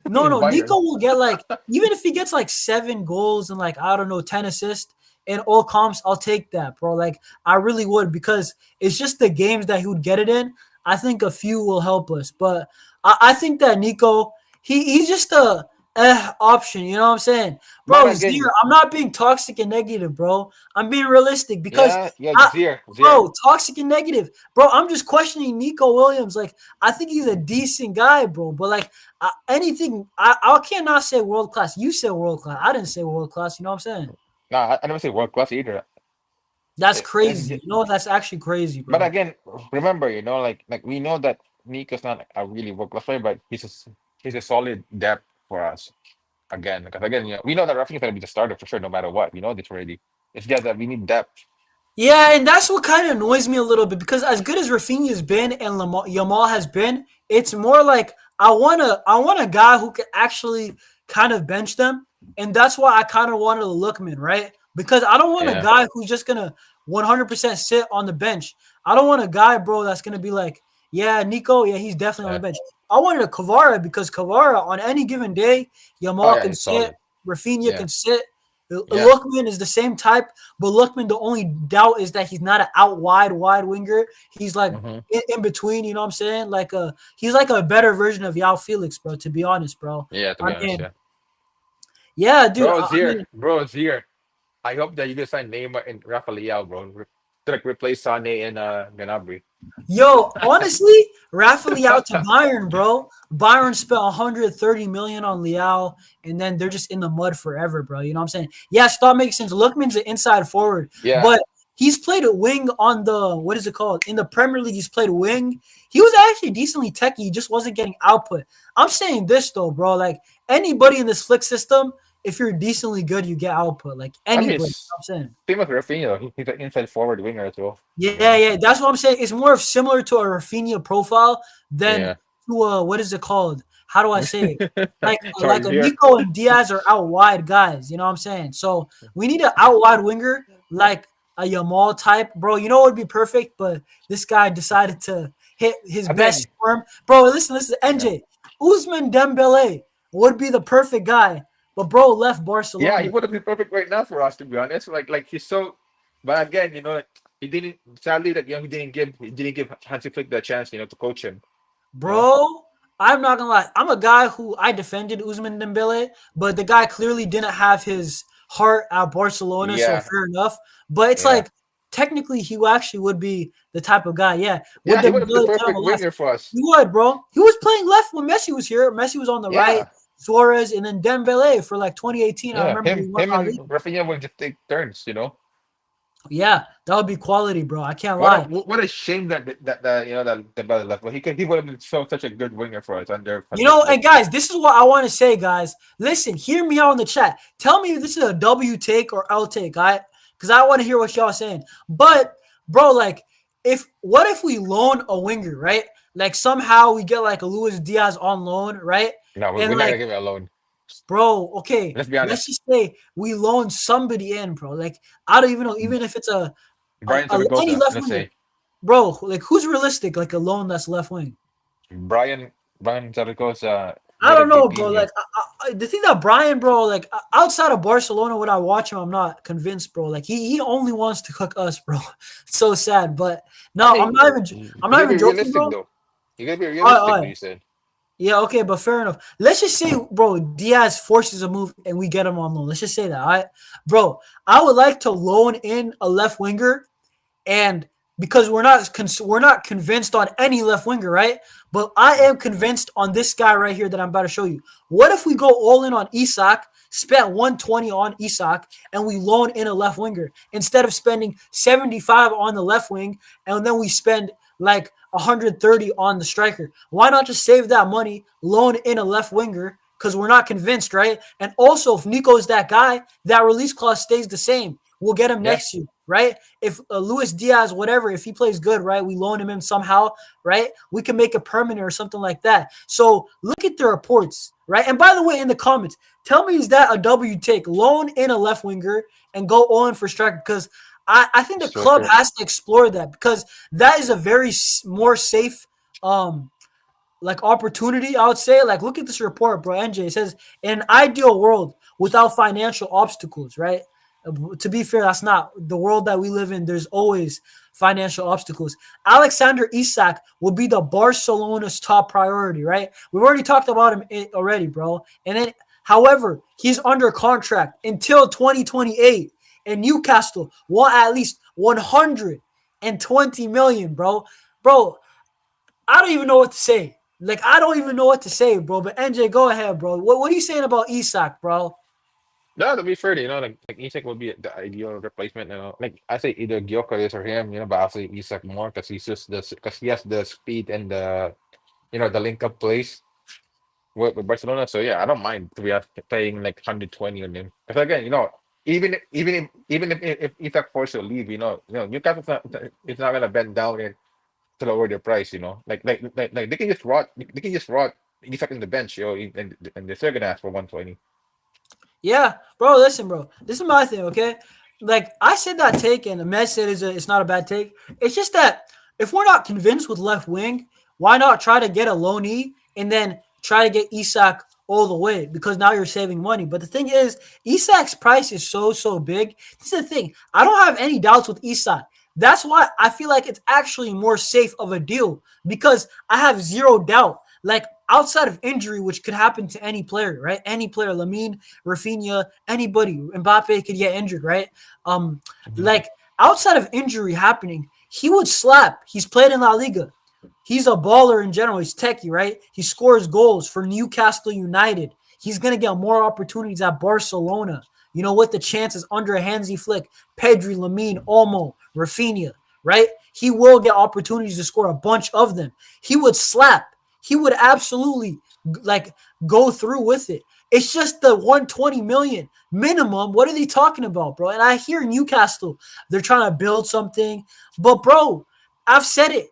no, in no. Bayern. Nico will get like even if he gets like 7 goals and like I don't know 10 assists in all comps, I'll take that, bro. Like I really would because it's just the games that he would get it in. I think a few will help us, but I think that Nico he's just a option. You know what I'm saying, But bro? Zero. again, I'm not being toxic and negative, bro. I'm being realistic because yeah, yeah, I, Zier. bro, toxic and negative, bro. I'm just questioning Nico Williams. Like I think he's a decent guy, bro, but like anything, I cannot say world class. You said world class. I didn't say world class. You know what I'm saying? No, I never say world class either. That's Eh, And crazy. That's actually crazy, but bro. again, remember, like we know that Nico's not a really world class player, but he's a solid depth for us. Again, because again, we know that Rafinha's gonna be the starter for sure, no matter what. We know this already. It's just that we need depth. Yeah, and that's what kind of annoys me a little bit because as good as Rafinha's been and Yamal has been, it's more like I want a guy who can actually kind of bench them, and that's why I kind of wanted a Lookman, right? Because I don't want a Yeah, guy who's just gonna 100% sit on the bench. I don't want a guy, bro, that's gonna be like, yeah, Nico, yeah, he's definitely on the yeah. bench. I wanted a Kvara because Kvara on any given day, Oh Yamal yeah, can he's sit, solid. Rafinha Yeah, can sit. yeah. Lookman is the same type, but Lookman, the only doubt is that he's not an out wide winger. He's like Hmm. in between, you know what I'm saying? Like he's like a better version of Yao Felix, bro, to be honest, bro. Yeah, to I be honest, mean, yeah. yeah, dude. Bro, I Zier, mean, bro, Zier. I hope that you can sign Neymar and Rafael, bro. To like replace Sane and Gnabry. yo, honestly, Rafa out to Bayern, bro. Bayern spent 130 million on Leao, and then they're just in the mud forever, bro. You know what I'm saying? Yeah, stop making sense. Lookman's an inside forward, Yeah, but He's played a wing on the what is it called in the Premier League. He's played a wing. He was actually decently techy. He just wasn't getting output. I'm saying this though, bro. Like anybody in this flick system, if you're decently good, you get output. Like I mean, anybody. it's I'm saying. same with Rafinha. He's an inside forward winger as well. You Yeah, know. yeah. That's what I'm saying. It's more of similar to a Rafinha profile than Yeah. to a what is it called? How do I say it? Sorry, Like a dear. Nico and Diaz are out wide guys. You know what I'm saying? So we need an out wide winger like a Yamal type, bro. You know what would be perfect, but this guy decided to hit his I best mean, form, bro. Listen, yeah. NJ Usman Dembele would be the perfect guy, but bro left Yeah, he Barcelona. would have been perfect right now for us, to be honest. Like he's so, but again, like he didn't. Sadly, that he didn't give Hansi Flick the chance, to coach him. You know. Bro, I'm not gonna lie. I'm a guy who I defended Usman Dembele, but the guy clearly didn't have his heart at Barcelona, so Yeah, fair enough. But it's yeah, like technically he actually would be the type of guy. Yeah, would yeah. He would have been Dembele the get on the perfect left? winger for us. He would, bro. He was playing left when Messi was here. Messi was on the right. Yeah, Suarez and then Dembele for like 2018. I yeah. remember we Him, won him, La and Liga. Rafinha would just take turns. Yeah, that would be quality, bro. I can't What a lie. what a shame that the Bell left. But he would have been such a good winger for us under You Hansi know, Flick. and guys, this is what I want to say, guys. Listen, hear me out in the chat. Tell me if this is a W take or L take, all right? Because I want to hear what y'all saying. But, bro, like, what if we loan a winger, right? Like somehow we get like a Luis Diaz on loan, right? No, And we're not gonna like, give it alone. bro, okay, Let's be let's honest. just say we loan somebody in, bro. Like, I don't even know, even if it's Brian any Zaragoza, left let's winger, say bro. Like, who's realistic? Like a loan that's left wing. Brian Zaragoza I don't wouldn't be know, bro. Pino. Like the thing that Brian, bro, like outside of Barcelona, when I watch him, I'm not convinced, bro. Like he only wants to cook us, bro. It's so sad, but I no, mean, I'm you not gotta even be joking, realistic bro. though. You gotta be All realistic, right. you said. Yeah, okay, but fair enough. Let's just say, bro, Diaz forces a move and we get him on loan. Let's just say that, all right, bro. I would like to loan in a left winger and because we're not convinced on any left winger, right? But I am convinced on this guy right here that I'm about to show you. What if we go all in on Isak, spent 120 on Isak, and we loan in a left winger instead of spending 75 on the left wing, and then we spend like 130 on the striker? Why not just save that money, loan in a left winger? Because we're not convinced, right? And also, if Nico is that guy, that release clause stays the same. We'll get him Yeah, next year, right? If Luis Diaz, whatever, if he plays good, right, we loan him in somehow, right? We can make it permanent or something like that. So look at the reports, right? And by the way, in the comments, tell me is that a W take? Loan in a left winger and go on for striker because I think the club striker. has to explore that because that is a very more safe like opportunity, I would say. Like, look at this report, bro. NJ says, in an ideal world without financial obstacles, right? To be fair, that's not the world that we live in. There's always financial obstacles. Alexander Isak will be the Barcelona's top priority, right? We've already talked about him already, bro. And then, however, he's under contract until 2028, and Newcastle want at least 120 million, bro. Bro, I don't even know what to say. Like, I don't even know what to say, bro. But NJ, go ahead, bro. What are you saying about Isak, bro? No, to be fair, like Isak would be the ideal replacement. Like I say, either Gyökeres or him. But I'll say Isak more because because he has the speed and the link up plays with Barcelona. So yeah, I don't mind to be paying like 120 on him. Because again, even if Isak forced to leave, Newcastle's not it's not gonna bend down and to lower their price. Like they can just rot Isak in the bench, and they're still gonna ask for 120. Yeah, bro. Listen, bro. This is my thing, okay? Like I said that take, and the Med said it's not a bad take. It's just that if we're not convinced with left wing, why not try to get a loanee and then try to get Isak all the way? Because now you're saving money. But the thing is, Isak's price is so big. This is the thing. I don't have any doubts with Isak. That's why I feel like it's actually more safe of a deal because I have zero doubt. Like outside of injury, which could happen to any player, right? Any player, Lamine, Rafinha, anybody, Mbappe could get injured, right? Um, Mhm. like outside of injury happening, he would slap. He's played in La Liga. He's a baller in general. He's techie, right? He scores goals for Newcastle United. He's gonna get more opportunities at Barcelona. You know what the chances under Hansi Flick, Pedri, Lamine, Olmo, Raphinha, right? He will get opportunities to score a bunch of them. He would slap. He would absolutely like go through with it. It's just the 120 million minimum. What are they talking about, bro? And I hear Newcastle, they're trying to build something, but bro, I've said it.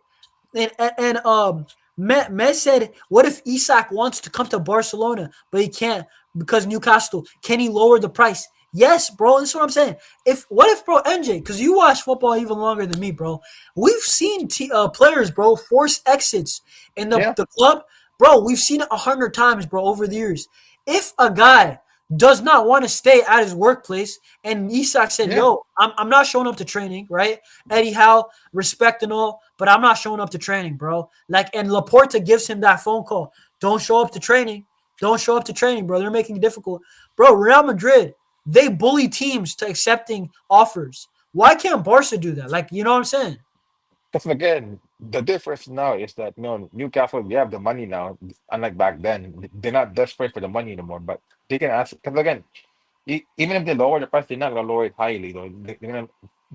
And Mes said, "What if Isak wants to come to Barcelona, but he can't because Newcastle? Can he lower the price?" Yes, bro. That's what I'm saying. If what if, bro, NJ? Because you watch football even longer than me, bro. We've seen players, bro, force exits in the, Yeah, the club, bro. We've seen it 100 times, bro, over the years. If a guy does not want to stay at his workplace, and Isak said, yeah. "Yo, I'm not showing up to training," right? Eddie Howe, respect and all, but I'm not showing up to training, bro. Like, and Laporta gives him that phone call. Don't show up to training. Don't show up to training, bro. They're making it difficult. Bro, Real Madrid, they bully teams to accepting offers. Why can't Barca do that? Like, you know what I'm saying? Because again, the difference now is that Newcastle, they have the money now. Unlike back then, they're not desperate for the money anymore. But they can ask because again, even if they lower the price, they're not gonna lower it highly though. They're gonna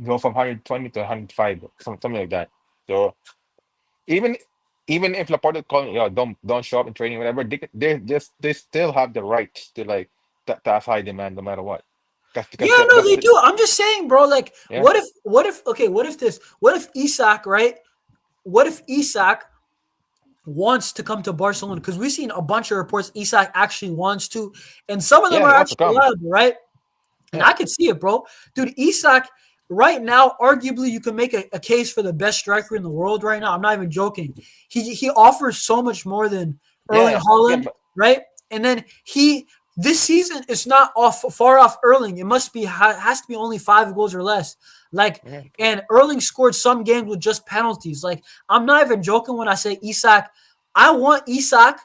go from 120 to 105, something like that. So even even if Laporte calling, don't show up in training, whatever, they still have the right to like to ask high demand no matter what. Because Yeah, no, they do. I'm just saying, bro. Like, yeah, okay, what if this? What if Isak, right? What if Isak wants to come to Barcelona? Because we've seen a bunch of reports Isak actually wants to, and some of them yeah, are he wants to actually come. reliable, right? And Yeah, I could see it, bro. Dude, Isak, right now, arguably, you can make a case for the best striker in the world right now. I'm not even joking. He offers so much more than Erling yeah, Haaland, but right? And then this season is not far off Erling. It must be has to be only 5 goals or less. Like, yeah, and Erling scored some games with just penalties. Like, I'm not even joking when I say Isak. I want Isak,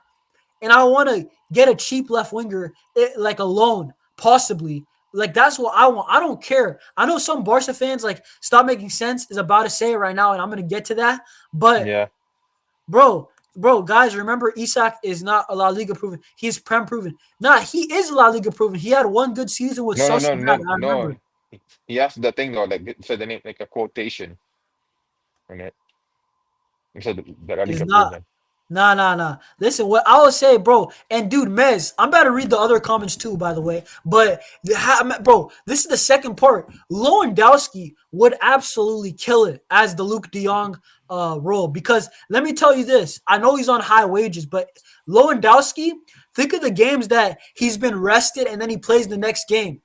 and I want to get a cheap left winger, like a loan, possibly. Like, that's what I want. I don't care. I know some Barca fans, like, stop making sense is about to say it right now, and I'm gonna get to that. But yeah. guys, remember Isak is not a La Liga proven. He's Prem proven. Nah, he is La Liga proven. He had one good season with No, no, no, Sociedad. no, I no. remember. He asked the thing though, like it said the name, like a quotation on it. He said that Ali Is can not. prove it. Nah. Listen, what I would say, bro, and dude, Mez, I'm about to read the other comments too, by the way. But, bro, this is the second part. Lewandowski would absolutely kill it as the Luke De Jong role. Because let me tell you this. I know he's on high wages, but Lewandowski, think of the games that he's been rested and then he plays the next game.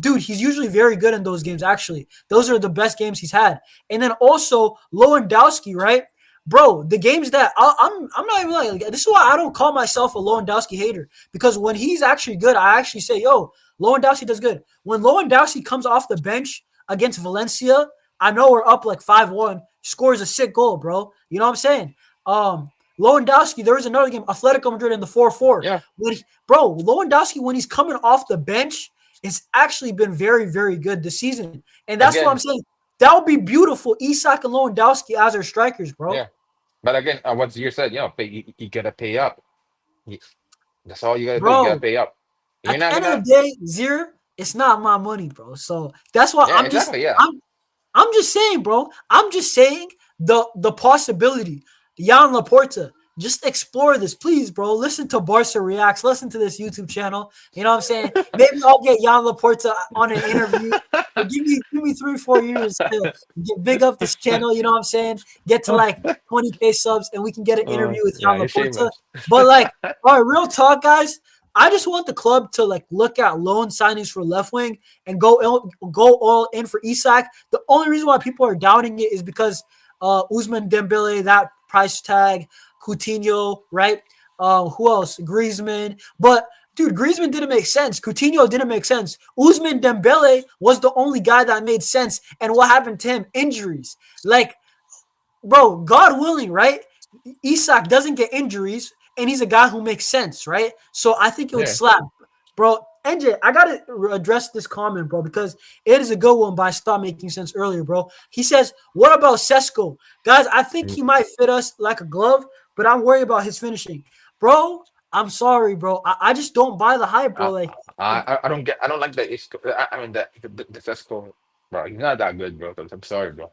Dude, he's usually very good in those games, actually. Those are the best games he's had. And then also, Lewandowski, right? Bro, the games that I'm not even like this is why I don't call myself a Lewandowski hater, because when he's actually good, I actually say, yo, Lewandowski does good. When Lewandowski comes off the bench against Valencia, I know we're up like 5-1, scores a sick goal, bro. You know what I'm saying? Um Lewandowski, there was another game, Atletico Madrid in the 4-4. Yeah, Bro, Lewandowski, when he's coming off the bench, it's actually been very, very good this season. And that's what I'm again, saying. That would be beautiful. Isak and Lewandowski as our strikers, bro. yeah. But again, what you said, you gotta pay up. You- That's all you gotta do. You gotta Bro, pay up. You're at the not end of the gonna. day, Zir, it's not my money, bro. So that's why Yeah, exactly. Yeah, I'm just saying, bro. I'm just saying the possibility. Jan Laporta, just explore this, please, bro. Listen to Barca Reacts. Listen to this YouTube channel. You know what I'm saying? Maybe I'll get Jan Laporta on an interview. Give me 3 4 years to get big up this channel. You know what I'm saying? Get to like 20K subs, and we can get an interview with yeah. Jan You're Laporta. shameless. But like, all right, real talk, guys. I just want the club to like look at loan signings for left wing and go all in for Isak. The only reason why people are doubting it is because Usman Dembele, that price tag, Coutinho, right? Who else? Griezmann. But dude, Griezmann didn't make sense. Coutinho didn't make sense. Usman Dembele was the only guy that made sense. And what happened to him? Injuries. Like, bro, God willing, right? Isak doesn't get injuries, and he's a guy who makes sense, right? So I think it would Yeah. slap, bro. NJ, I gotta address this comment, bro, because it is a good one, but I stopped making sense earlier, bro. He says, "What about Sesko, guys? I think Mm, he might fit us like a glove, but I'm worried about his finishing, bro. I'm sorry, bro. I just don't buy the hype, bro. I, Like, I don't get. I don't like the Isco. I mean the Sesko, bro. He's not that good, bro. I'm sorry, bro.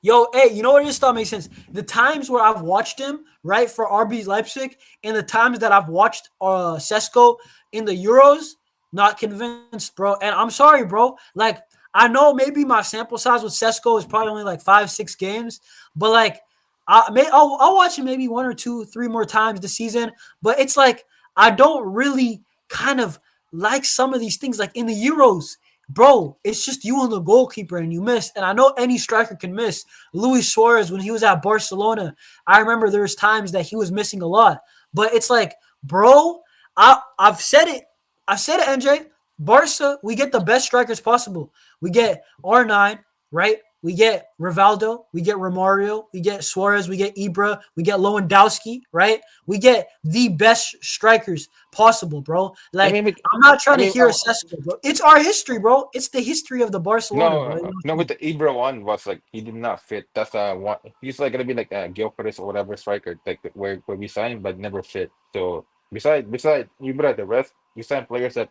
yo, hey, you know what? It just makes sense. The times where I've watched him, right, for RB Leipzig, and the times that I've watched Sesko in the Euros, not convinced, bro. And I'm sorry, bro. Like, I know maybe my sample size with Sesko is probably only like 5, 6 games, but like, I'll watch him maybe one or two, three more times this season. But it's like I don't really kind of like some of these things, like in the Euros. Bro, it's just you and the goalkeeper, and you miss. And I know any striker can miss. Luis Suarez, when he was at Barcelona, I remember there was times that he was missing a lot. But it's like, bro, I've said it. I've said it, NJ. Barca, we get the best strikers possible. We get R9, right? We get Rivaldo, we get Romario, we get Suarez, we get Ibra, we get Lewandowski, right? We get the best strikers possible, bro. I Like, mean, with, I'm not I trying to mean, hear a Sesko, bro. It's our history, bro. It's the history of the Barcelona, bro. You know no, what I with mean? the Ibra one was like he did not fit. That's one. He's like gonna be like a Gyökeres or whatever striker, like where we signed but never fit. So beside Ibra, the rest we signed players that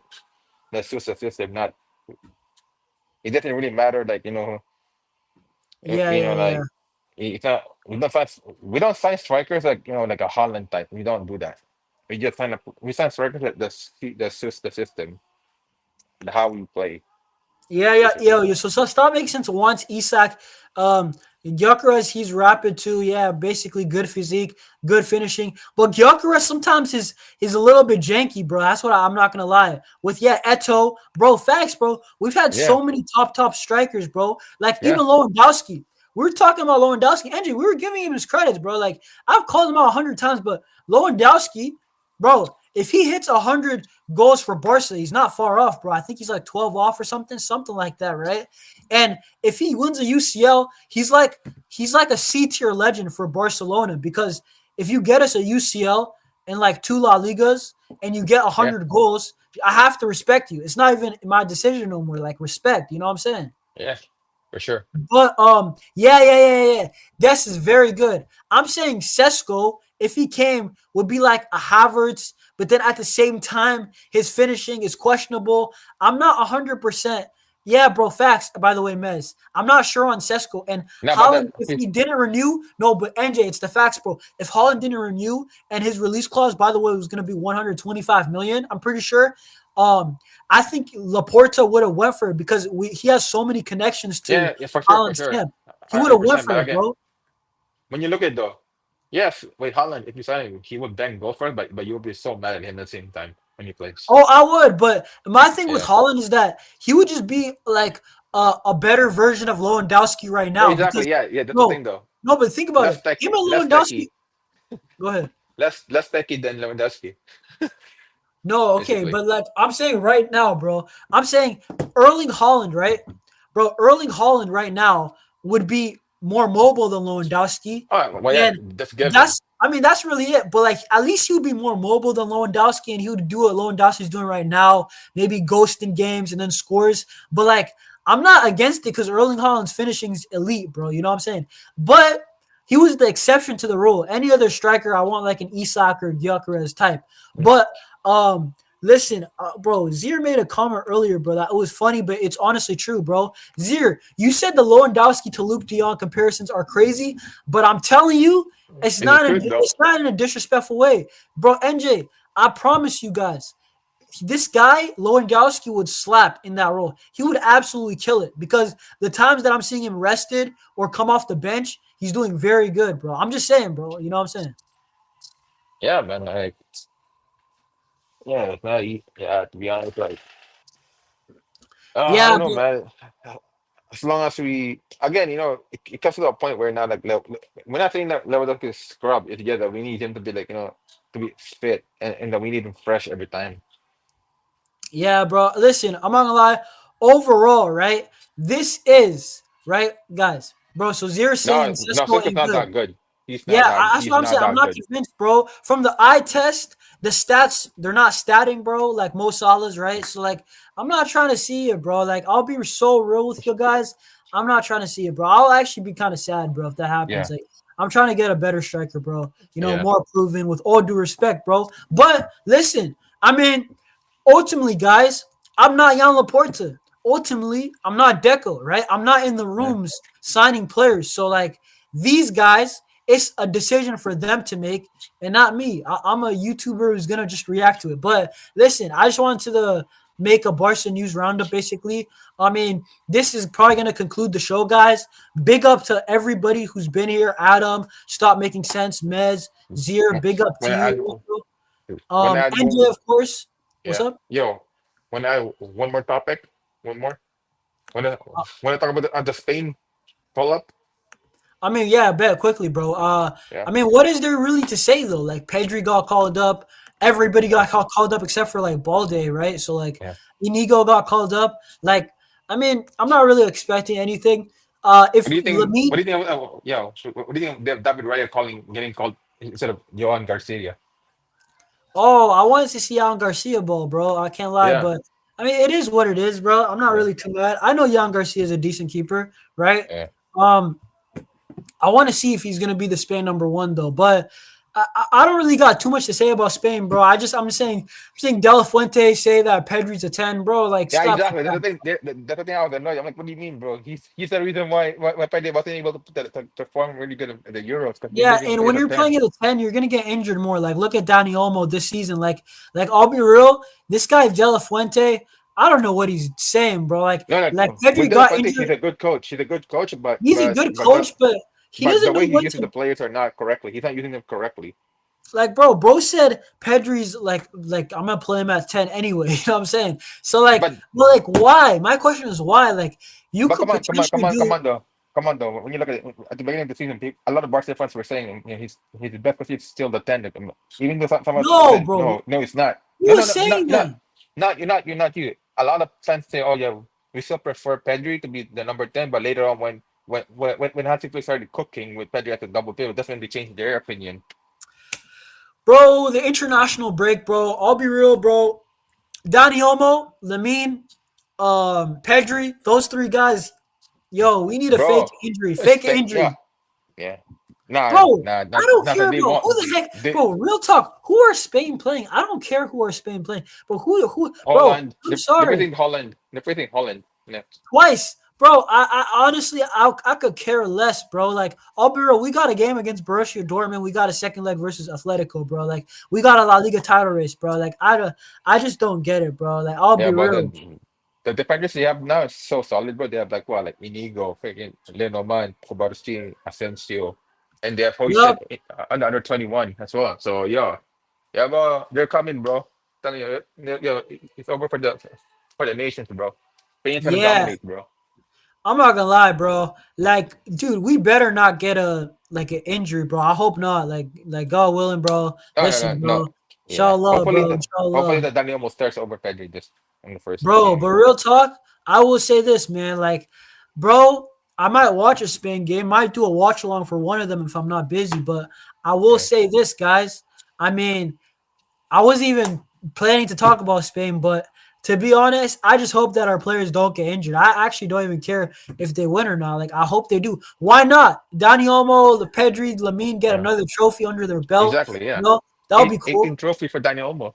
suits the system. Not it doesn't really matter. Like Yeah, yeah, yeah. like it's not we don't sign strikers like like a Holland type. We don't do that. We sign strikers that suits the system, and how we play Yeah, yeah, basically. yo, so start making sense once Isak, um, Gyökeres, he's rapid too. Yeah, basically good physique, good finishing. But Gyökeres sometimes is a little bit janky, bro. That's what I'm not gonna lie. With Eto, bro, facts, bro. We've had Yeah, so many top strikers, bro. Like yeah, even Lewandowski. We were talking about Lewandowski. Angie, we were giving him his credits, bro. Like I've called him out 100 times, but Lewandowski, bro, if he hits 100 goals for Barca, he's not far off, bro. I think he's like 12 off or something like that, right? And if he wins a UCL, he's like a C tier legend for Barcelona because if you get us a UCL and like two La Ligas and you get yeah, 100 goals, I have to respect you. It's not even my decision no more. Like respect, you know what I'm saying? yeah, for sure. But yeah. This is very good. I'm saying Sesko, if he came, would be like a Havertz, but then at the same time, his finishing is questionable. I'm not 100%. Yeah, bro, facts. By the way, Mez, I'm not sure on Sesko and No, but Holland. If he didn't renew, no, but NJ, it's the facts, bro. If Holland didn't renew and his release clause, by the way, was going to be 125 million, I'm pretty sure. Um, I think Laporta would have went for it because he has so many connections to yeah, yeah, for sure, for Holland's sure. camp. He would have went 100%. for But it, again, bro. when you look at though, yes, with Holland, if you sign him, he would then go for it, but you'll be so mad at him at the same time when he plays. Oh, I would, but my thing with Yeah, Holland is that he would just be like a better version of Lewandowski right yeah, now exactly. because Yeah, yeah, that's the no, thing though. no, but think about it. Him and Less Lewandowski. techie, Go ahead. less techie than Lewandowski, No, okay, basically. but like I'm saying right now, bro. I'm saying Erling Holland, right, bro? Erling Holland right now would be more mobile than Lewandowski, Oh, well, yeah, and that's given. I mean that's really it. But like at least he would be more mobile than Lewandowski, and he would do what Lewandowski's doing right now, maybe ghosting games and then scores. But like I'm not against it because Erling Holland's finishing's elite, bro. You know what I'm saying? But he was the exception to the rule. Any other striker, I want like an Isak or Gyökeres type. But um, listen, bro, Zier made a comment earlier, bro. That it was funny, but it's honestly true, bro. Zier, you said the Lewandowski to Luke De Jong comparisons are crazy, but I'm telling you, Is it true though? it's not in a disrespectful way, bro. NJ, I promise you guys, this guy Lewandowski would slap in that role. He would absolutely kill it because the times that I'm seeing him rested or come off the bench, he's doing very good, bro. I'm just saying, bro. You know what I'm saying? Yeah, man. Like, yeah, it's not easy. Yeah, to be honest, like, I Yeah, don't know, man. As long as we, again, it comes to a point where now, like, we're not saying that Lewandowski is scrub it together. We need him to be like, to be fit, and that we need him fresh every time. yeah, bro. Listen, I'm not gonna lie. Overall, right? This is right, guys, bro. So Zero saying No, no, Cisco Sisco's ain't not good. that good. He's Yeah, not that. that's He's what I'm not saying. I'm that not good. convinced, bro. From the eye test, the stats they're not statting, bro. Like Mo Salah's, right? So like, I'm not trying to see it, bro. Like, I'll be so real with you guys. I'm not trying to see it, bro. I'll actually be kind of sad, bro, if that happens. Yeah, Like, I'm trying to get a better striker, bro. Yeah. More proven. With all due respect, bro. But listen, I mean, ultimately, guys, I'm not Jan Laporta. Ultimately, I'm not Deco, right? I'm not in the Yeah. rooms signing players. So, like, these guys, it's a decision for them to make and not me. I'm a YouTuber who's going to just react to it. But listen, I just wanted to make a Barca news roundup, basically. I mean, this is probably going to conclude the show, guys. Big up to everybody who's been here. Adam, Stop Making Sense, Mez, Zir, Yeah. big up to When you. I Nico. when I NJ, do of course. What's yeah, up? yo, when I one more topic, one more. When I talk about the Spain pull up, I mean, yeah, I bet quickly, bro. yeah, I mean, what is there really to say though? Like Pedri got called up, everybody yeah, got called up except for like Balde, right? So like yeah. Inigo got called up. Like, I mean, I'm not really expecting anything. What If do you think? Lamine, What do you think? Yeah, so what do you think? David Raya getting called instead of Johan Garcia? oh, I wanted to see Alan Garcia ball, bro. I can't lie, Yeah, but I mean, it is what it is, bro. I'm not yeah, really too mad. I know Jan Garcia is a decent keeper, right? yeah. Um, I want to see if he's gonna be the Spain number one though, but I don't really got too much to say about Spain, bro. I'm saying De La Fuente say that Pedri's a 10, bro. Like Yeah, stop. exactly. That's the thing. That's the thing I was annoyed. I'm like, what do you mean, bro? He's the reason why Pele wasn't able to perform really good at the Euros because he's Yeah, losing and players when at you're 10. playing at a 10, you're gonna get injured more. Like look at Dani Olmo this season. Like I'll be real, this guy De La Fuente, I don't know what he's saying, bro. Like No, like no. With Pedri De La got Fuente, he's injured. a good coach. He's a good coach, but He's a good the coach, but he but the doesn't know way he when uses the to. players are not correctly. He's not using them correctly. Like, bro said Pedri's like I'm gonna play him at 10 anyway. You know what I'm saying? So like, But well, like why? My question is why? Like you But could potentially do. come on though. When you look at the beginning of the season, a lot of Barca fans were saying, he's the best because he's still the 10. Even though someone No, said bro. no, it's not. Who No, no, was no, saying that? you're not you. A lot of fans say, oh yeah, we still prefer Pedri to be the number 10, but later on when Hansi Flick started cooking with Pedri at the double pivot, that's when they changed their opinion. Bro, the international break, bro. I'll be real, bro. Dani Olmo, Lamine, Pedri, those three guys. Yo, we need a fake Bro, injury. Fake respect, injury. yeah. Nah, Bro, nah, I don't not that care, they bro. Who want. the heck, They bro? Real talk. Who are Spain playing? I don't care who are Spain playing, but bro? Holland, I'm they're sorry. facing Holland. They're facing Holland next. Twice, bro. I honestly, I could care less, bro. Like, I'll be real. We got a game against Borussia Dortmund. We got a second leg versus Atletico, bro. Like, we got a La Liga title race, bro. Like, I just don't get it, bro. Like, I'll be Yeah, but real. the defenders they have now is so solid, bro. They have like what, like Inigo, freaking Lenormand, Kubarski, Asensio, and they have Yup. hoisted under 21 as well. So yeah, bro, they're coming, bro. Telling you, it's over for the nations, bro. Spain's gonna Yeah. dominate, bro. I'm not gonna lie, bro. Like, dude, we better not get an injury, bro. I hope not. Like God willing, bro. No, no, no, Listen, no. bro. Yeah, Inshallah, bro. hopefully Inshallah. the Daniel will starts over Pedri this in the first Bro, game. but real talk, I will say this, man. Like, bro, I might watch a Spain game, might do a watch along for one of them if I'm not busy. But I will Yeah, say this, guys. I mean, I wasn't even planning to talk about Spain, but to be honest, I just hope that our players don't get injured. I actually don't even care if they win or not. Like, I hope they do. Why not? Dani Olmo, the Pedri, Lamine get yeah, another trophy under their belt. exactly. Yeah, That would be cool. 18 trophy for Daniel Olmo.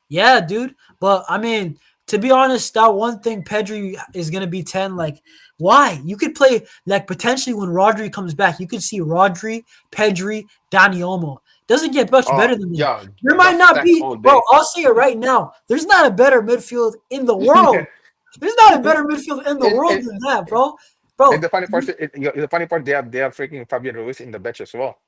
Yeah, dude. But I mean, to be honest, that one thing Pedri is gonna be 10. Like, why? You could play like potentially when Rodri comes back, you could see Rodri, Pedri, Dani Olmo. Doesn't get much Oh better than that. yeah, There might just not stack be, all bro. day. I'll say it right now. There's not a better midfield in the Yeah. world. There's not a better midfield in the And, world and, than that, bro. and Bro, the funny part, they have freaking Fabian Ruiz in the bench as well.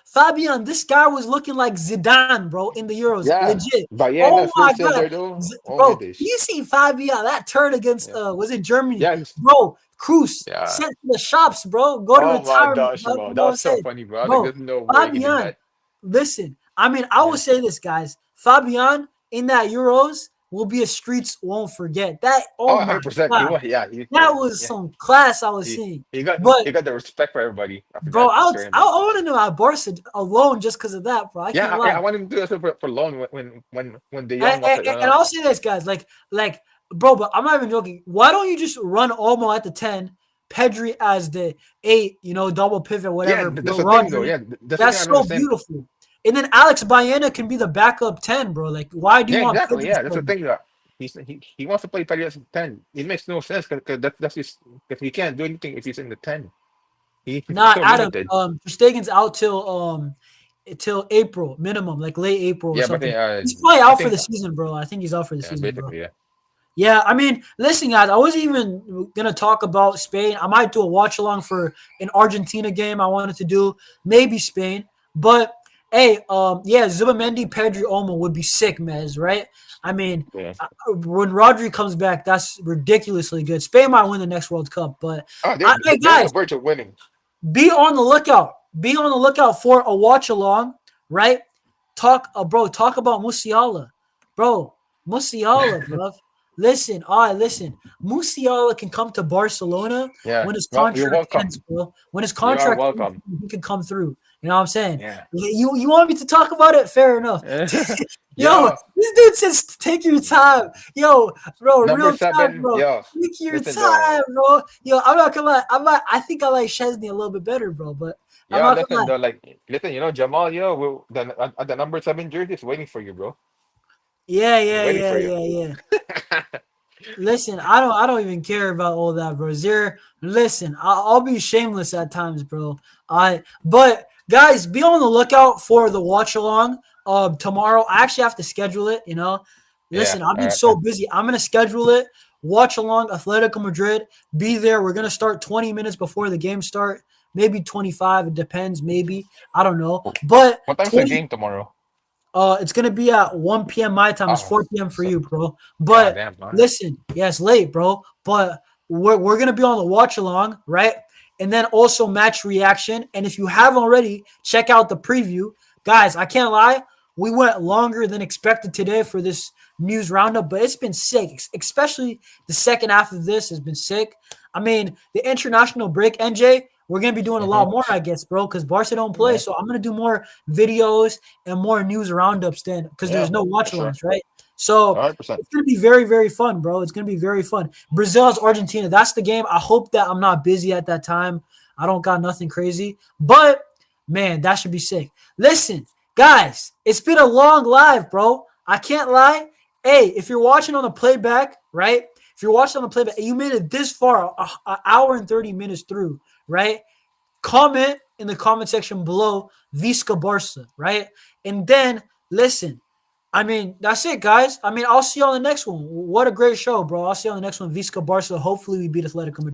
Fabian, this guy was looking like Zidane, bro, in the Euros, Yeah, legit. but yeah, Oh that's my still god, there though. Oh my bro, days. you see Fabian that turn against Yeah, was it Germany, yeah, bro? Cruz yeah. sent to the shops, bro. Go to Oh my retirement, gosh, bro. bro, You that know what I'm was so saying, funny, bro. Like, bro? there's no way he did Fabian, that. listen. I mean, I will Yeah, say this, guys. Fabian in that Euros will be a streets won't forget that. oh, Oh my 100%. He god, was, yeah, that was yeah. some class I was He seeing, he got but. he got the respect for everybody after Bro, that I tournament. want to know about Barca alone just because of that, bro. I Yeah, can't lie. I want him to do that for long when De And, Jong was and, like, and I'll say this, guys, bro, but I'm not even joking. Why don't you just run Olmo at the 10, Pedri as the 8, double pivot, Yeah, whatever. that's Bro, the thing though. Rodri, Yeah, that's the thing I that's don't so understand. beautiful. And then Alex Baena can be the backup 10, bro. Like, why do you Yeah, want exactly. Pedri Yeah, that's the starting? thing. He wants to play Petty as a 10. It makes no sense because that's his, because he can't do anything if he's in the 10. He's Nah, so Adam. limited. Ter Stegen's out till April minimum, like late April or Yeah, but something. uh, He's probably I out for think the season, bro. I think he's out for the season, bro. basically, yeah. Yeah, I mean, listen, guys, I wasn't even gonna talk about Spain. I might do a watch along for an Argentina game I wanted to do, maybe Spain. But hey, yeah, Zubamendi, Pedri, Olmo would be sick, Mez, right? I mean, Yeah. when Rodri comes back, that's ridiculously good. Spain might win the next World Cup, but Oh, they're hey, they're on the guys, verge of winning. be on the lookout. Be on the lookout for a watch along, right? Talk about Musiala, bro. Musiala, bro. Listen, all right, listen. Musiala can come to Barcelona Yeah. when his Well, you're contract ends, welcome. bro. When his You are contract ends, welcome. he can come through. You know what I'm saying? Yeah. You want me to talk about it? Fair enough. Yo, Yo, this dude says take your time. Yo, bro, number real time, 7. bro. Yo, Take your listen though. time, bro. Yo, I'm not gonna lie. I think I like Chesney a little bit better, bro. But I'm Yo, not gonna listen lie. though. Like, listen. Jamal. Yo, at the number 7 jersey is waiting for you, bro. Yeah, He's yeah, waiting yeah, for you. yeah, yeah. Listen, I don't even care about all that, bro. Listen, I'll be shameless at times, bro. But guys, be on the lookout for the watch along. Tomorrow, I actually have to schedule it. Yeah. Listen, I've All been right, so man. busy. I'm gonna schedule it. Watch along Atletico Madrid. Be there. We're gonna start 20 minutes before the game start. Maybe 25. It depends. Maybe I don't know. But What time's the 20. game tomorrow? It's gonna be at 1 p.m. my time. It's Oh, 4 p.m. for so, you, bro. God But damn. All right. listen, yeah, it's late, bro. But we're gonna be on the watch along, right? And then also match reaction. And if you haven't already, check out the preview, guys. I can't lie, we went longer than expected today for this news roundup, but it's been sick. Especially the second half of this has been sick. I mean, the international break, NJ. We're gonna be doing a Mm-hmm. lot more, I guess, bro, because Barca don't play. Yeah. So I'm gonna do more videos and more news roundups then because Yeah. there's no For watch sure. alongs, right? So 100%. it's gonna be very, very fun, bro. It's gonna be very fun. Brazil's Argentina. That's the game. I hope that I'm not busy at that time. I don't got nothing crazy. But man, that should be sick. Listen, guys, it's been a long live, bro. I can't lie. Hey, if you're watching on the playback, right? If you're watching on the playback, you made it this far, an hour and 30 minutes through, right? Comment in the comment section below Visca Barca, right? And then listen. I mean, that's it, guys. I mean, I'll see you on the next one. What a great show, bro. I'll see you on the next one. Visca Barca. Hopefully, we beat Atletico Madrid.